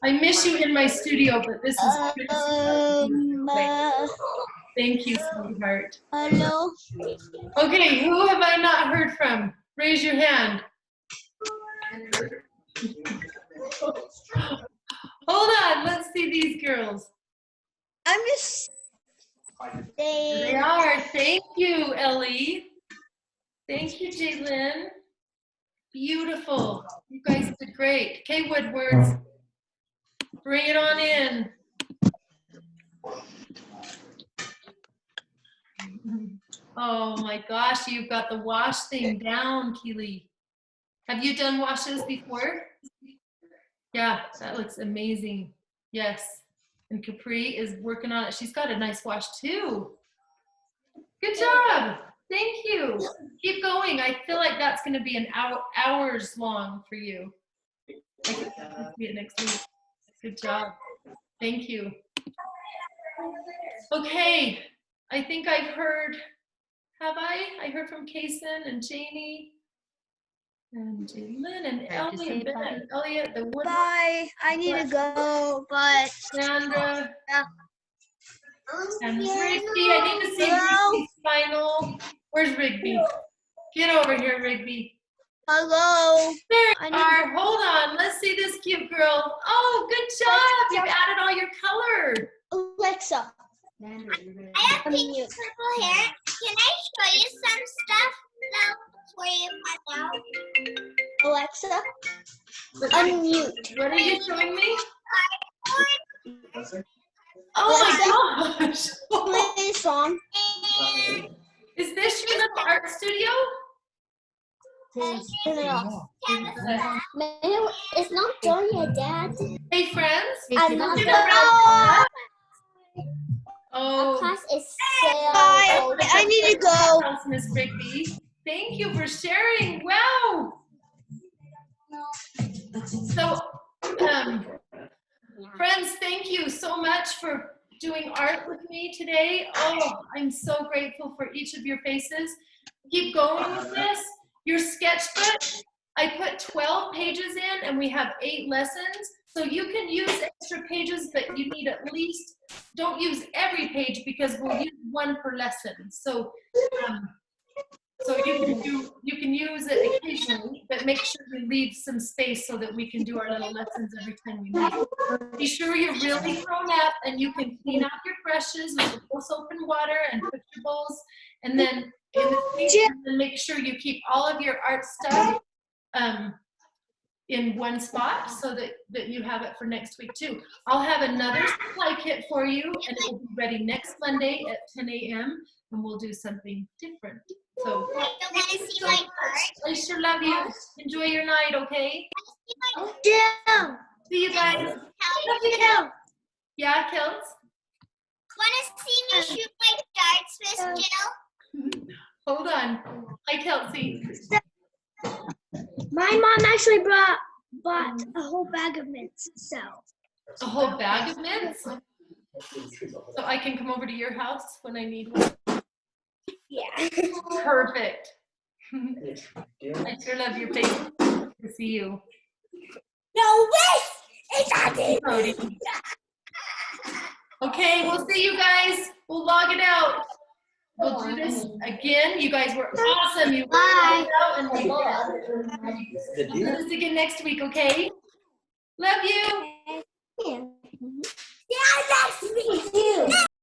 I miss you in my studio, but this is thank you, sweetheart. Hello. Okay, who have I not heard from? Raise your hand. Hold on, let's see these girls. I'm just They are. Thank you, Ellie. Thank you, Jalen. Beautiful. You guys did great. Okay, Woodwards. Bring it on in. Oh my gosh, you've got the wash thing down, Keely. Have you done washes before? Yeah, that looks amazing. Yes. And Capri is working on it. She's got a nice wash too. Good job. Thank you. Keep going. I feel like that's going to be an hours long for you. I can see it next week. Good job. Thank you. Okay. I think I've heard, have I? I heard from Kason and Janie and Jalen and Right, just Ellie say and Ben bye. and Elliot. The wood. Bye. I need to go, but Sandra and Yeah. Rigby. I need to see Hello? Rigby's final. Where's Rigby? Get over here, Rigby. Hello. There you I need are. Hold on. Let's see this cute girl. Oh, good job. You've added all your color. Alexa. I have pink purple hair. Can I show you some stuff now before you find out? Alexa, unmute. What are you showing me? Oh my gosh. Play a song. Is this your little art studio? Turn it off. No, it's not done yet, Dad. Hey, friends. I'm Look not at done. her. Oh, Class is so I need to go. Thanks, Miss Rigby. Thank you for sharing. Wow. So, friends, thank you so much for doing art with me today. Oh, I'm so grateful for each of your faces. Keep going with this. Your sketchbook, I put 12 pages in and we have 8 lessons. So you can use extra pages, but you need at least, don't use every page because we'll use 1 per lesson. So, so you can use it occasionally, but make sure you leave some space so that we can do our little lessons every time we meet. Be sure you're really grown up and you can clean out your brushes with soap and water and put your bowls, and then in the sink, and make sure you keep all of your art stuff in one spot so that you have it for next week too. I'll have another supply kit for you and it will be ready next Monday at 10 a.m. and we'll do something different. So I sure love you. Enjoy your night, okay? Jim. See you guys. Love you too. Yeah, Kels? Wanna see me shoot my darts, Miss Jill? Hold on. Hi, Kelsey. My mom actually bought a whole bag of mints, so. A whole bag of mints? So I can come over to your house when I need one? Yeah. Perfect. I sure love your face. Good to see you. No way! It's Cody. Okay, we'll see you guys. We'll log it out. We'll do this again. You guys were awesome. You Bye. out and we'll do this again next week, okay? Love you.